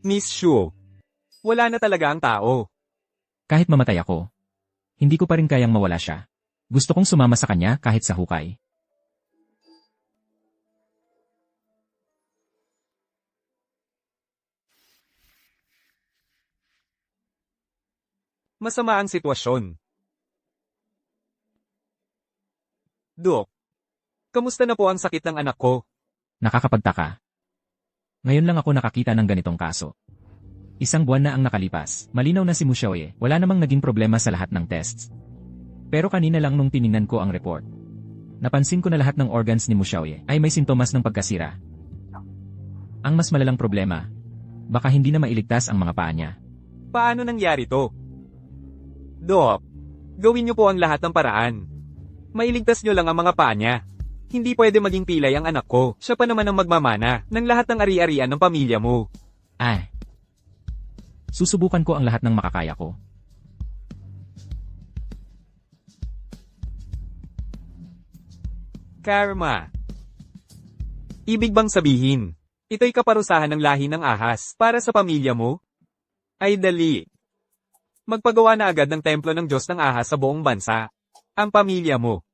B: Miss Shu, wala na talaga ang tao.
C: Kahit mamatay ako, hindi ko pa rin kayang mawala siya. Gusto kong sumama sa kanya kahit sa hukay.
B: Masama ang sitwasyon. Dok, kamusta na po ang sakit ng anak ko?
C: Nakakapagtaka. Ngayon lang ako nakakita ng ganitong kaso. 1 buwan na ang nakalipas. Malinaw na si Mushoye. Wala namang naging problema sa lahat ng tests. Pero kanina lang nung tiningnan ko ang report, napansin ko na lahat ng organs ni Mushoye ay may sintomas ng pagkasira. Ang mas malalang problema, baka hindi na mailigtas ang mga paa niya.
B: Paano nangyari to? Dok, gawin niyo po ang lahat ng paraan. Mailigtas niyo lang ang mga paa niya. Hindi pwede maging pilay ang anak ko. Siya pa naman ang magmamana ng lahat ng ari-arian ng pamilya mo.
C: Susubukan ko ang lahat ng makakaya ko.
B: Karma. Ibig bang sabihin, ito'y kaparusahan ng lahi ng ahas para sa pamilya mo? Ay dali. Magpagawa na agad ng templo ng Diyos ng ahas sa buong bansa. Ang pamilya mo.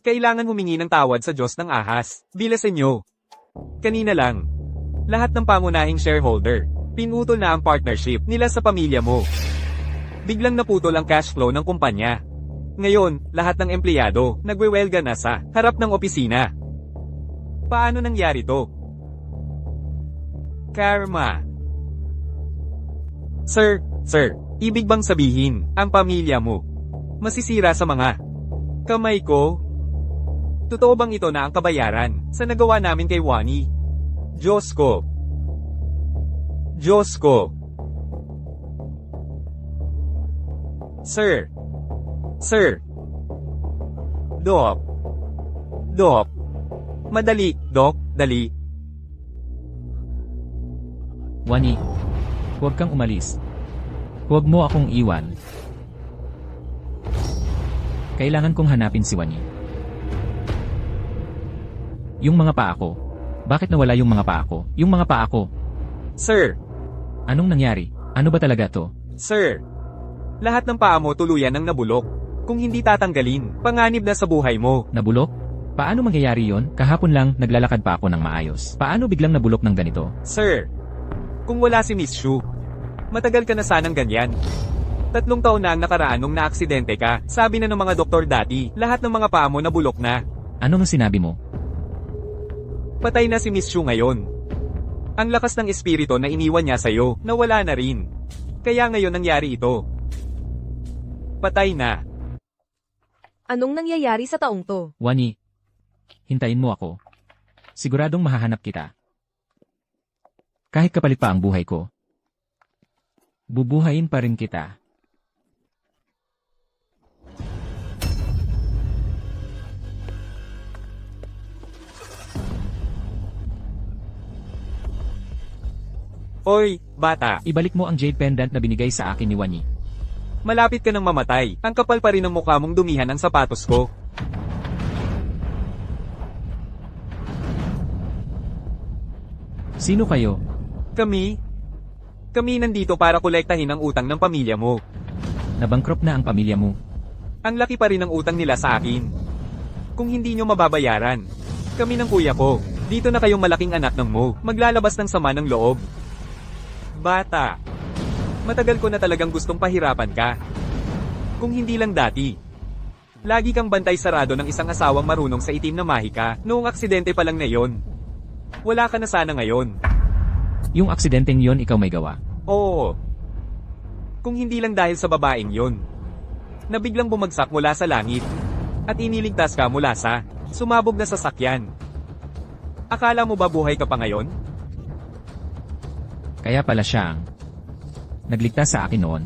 B: Kailangan humingi ng tawad sa Diyos ng ahas. Bilasin nyo. Kanina lang. Lahat ng pangunahing shareholder, pinutol na ang partnership nila sa pamilya mo. Biglang naputol ang cash flow ng kumpanya. Ngayon, lahat ng empleyado, nagwewelga na sa harap ng opisina. Paano nangyari to? Karma. Sir, ibig bang sabihin, ang pamilya mo masisira sa mga kamay ko? Totoo bang ito na ang kabayaran sa nagawa namin kay Wanyi? Diyos ko. Diyos ko. Sir. Dok. Madali, Dok, dali.
C: Wanyi, huwag kang umalis. Huwag mo akong iwan. Kailangan kong hanapin si Wanyi. Yung mga paa ko. Bakit nawala yung mga paa ko? Yung mga paa ko.
B: Sir.
C: Anong nangyari? Ano ba talaga to?
B: Sir. Lahat ng paa mo tuluyan ng nabulok. Kung hindi tatanggalin, panganib na sa buhay mo.
C: Nabulok? Paano mangyayari yon? Kahapon lang, naglalakad pa ako ng maayos. Paano biglang nabulok ng ganito?
B: Sir. Kung wala si Miss Shu, matagal ka na sanang ganyan. 3 taon na ang nakaraan nung naaksidente ka. Sabi na ng mga doktor dati, lahat ng mga paa mo nabulok na.
C: Ano nga sinabi mo?
B: Patay na si Miss Shu ngayon. Ang lakas ng espiritu na iniwan niya sa'yo, nawala na rin. Kaya ngayon nangyari ito. Patay na.
A: Anong nangyayari sa taong to?
C: Wanyi, hintayin mo ako. Siguradong mahahanap kita. Kahit kapalit pa ang buhay ko, bubuhayin pa rin kita.
B: Oy, bata,
C: Ibalik mo ang jade pendant na binigay sa akin ni Wani.
B: malapit ka nang mamatay. Ang kapal pa rin ng mukha mong dumihan ang sapatos ko.
C: Sino kayo?
B: Kami nandito para kolektahin ang utang ng pamilya mo.
C: Nabangkrop na ang pamilya mo.
B: Ang laki pa rin ng utang nila sa akin. Kung hindi nyo mababayaran, kami ng kuya ko, dito na kayong malaking anak ng mo, maglalabas ng sama ng loob. Bata, matagal ko na talagang gustong pahirapan ka. Kung hindi lang dati. Lagi kang bantay sarado ng isang asawang marunong sa itim na mahika, noong aksidente pa lang na yon. Wala ka na sana ngayon.
C: Yung aksidenteng yon ikaw may gawa.
B: Oo. Kung hindi lang dahil sa babaeng yon, na biglang bumagsak mula sa langit, at iniligtas ka mula sa sumabog na sasakyan. Akala mo ba buhay ka pa ngayon?
C: Kaya pala siya ang nagligtas sa akin noon.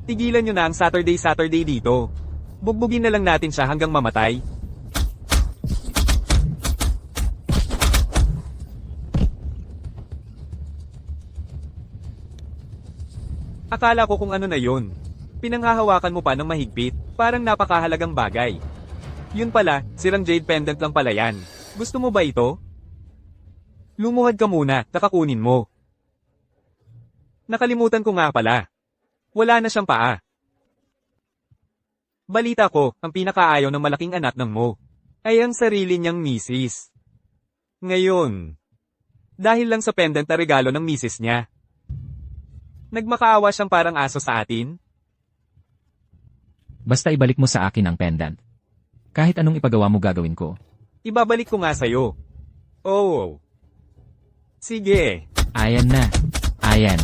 B: Tigilan nyo na ang Saturday dito. Bugbugin na lang natin siya hanggang mamatay. Akala ko kung ano na yun. Pinanghahawakan mo pa ng mahigpit, parang napakahalagang bagay. Yun pala, sirang jade pendant lang pala yan. Gusto mo ba ito? Lumuhad ka muna, kakakunin mo. Nakalimutan ko nga pala. Wala na siyang paa. Balita ko, ang pinakaayaw ng malaking anak ng mo ay ang sarili niyang misis. Ngayon, dahil lang sa pendant na regalo ng misis niya, nagmakaawa siyang parang aso sa atin?
C: Basta ibalik mo sa akin ang pendant. Kahit anong ipagawa mo gagawin ko.
B: Ibabalik ko nga sa'yo. Oh. Sige.
C: Ayan na. Ayan.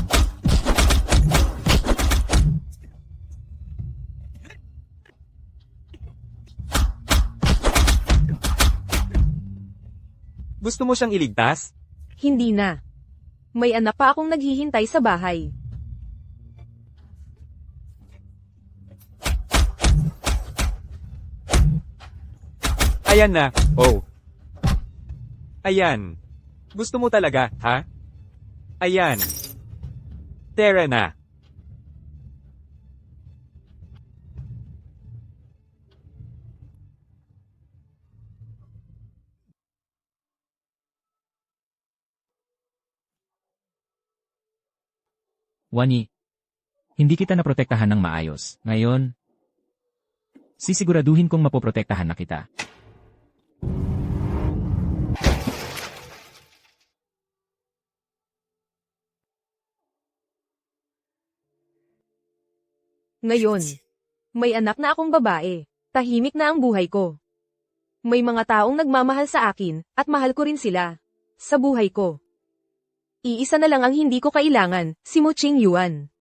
B: Gusto mo siyang iligtas?
A: Hindi na. May anak pa akong naghihintay sa bahay.
B: Ayan na. Oh. Ayan. Gusto mo talaga, ha? Ayan. Tara na.
C: Wani, hindi kita naprotektahan ng maayos. Ngayon, sisiguraduhin kong mapoprotektahan na kita.
A: Ngayon, may anak na akong babae. Tahimik na ang buhay ko. May mga taong nagmamahal sa akin, at mahal ko rin sila. Sa buhay ko. Iisa na lang ang hindi ko kailangan, si Mo Ching Yuan.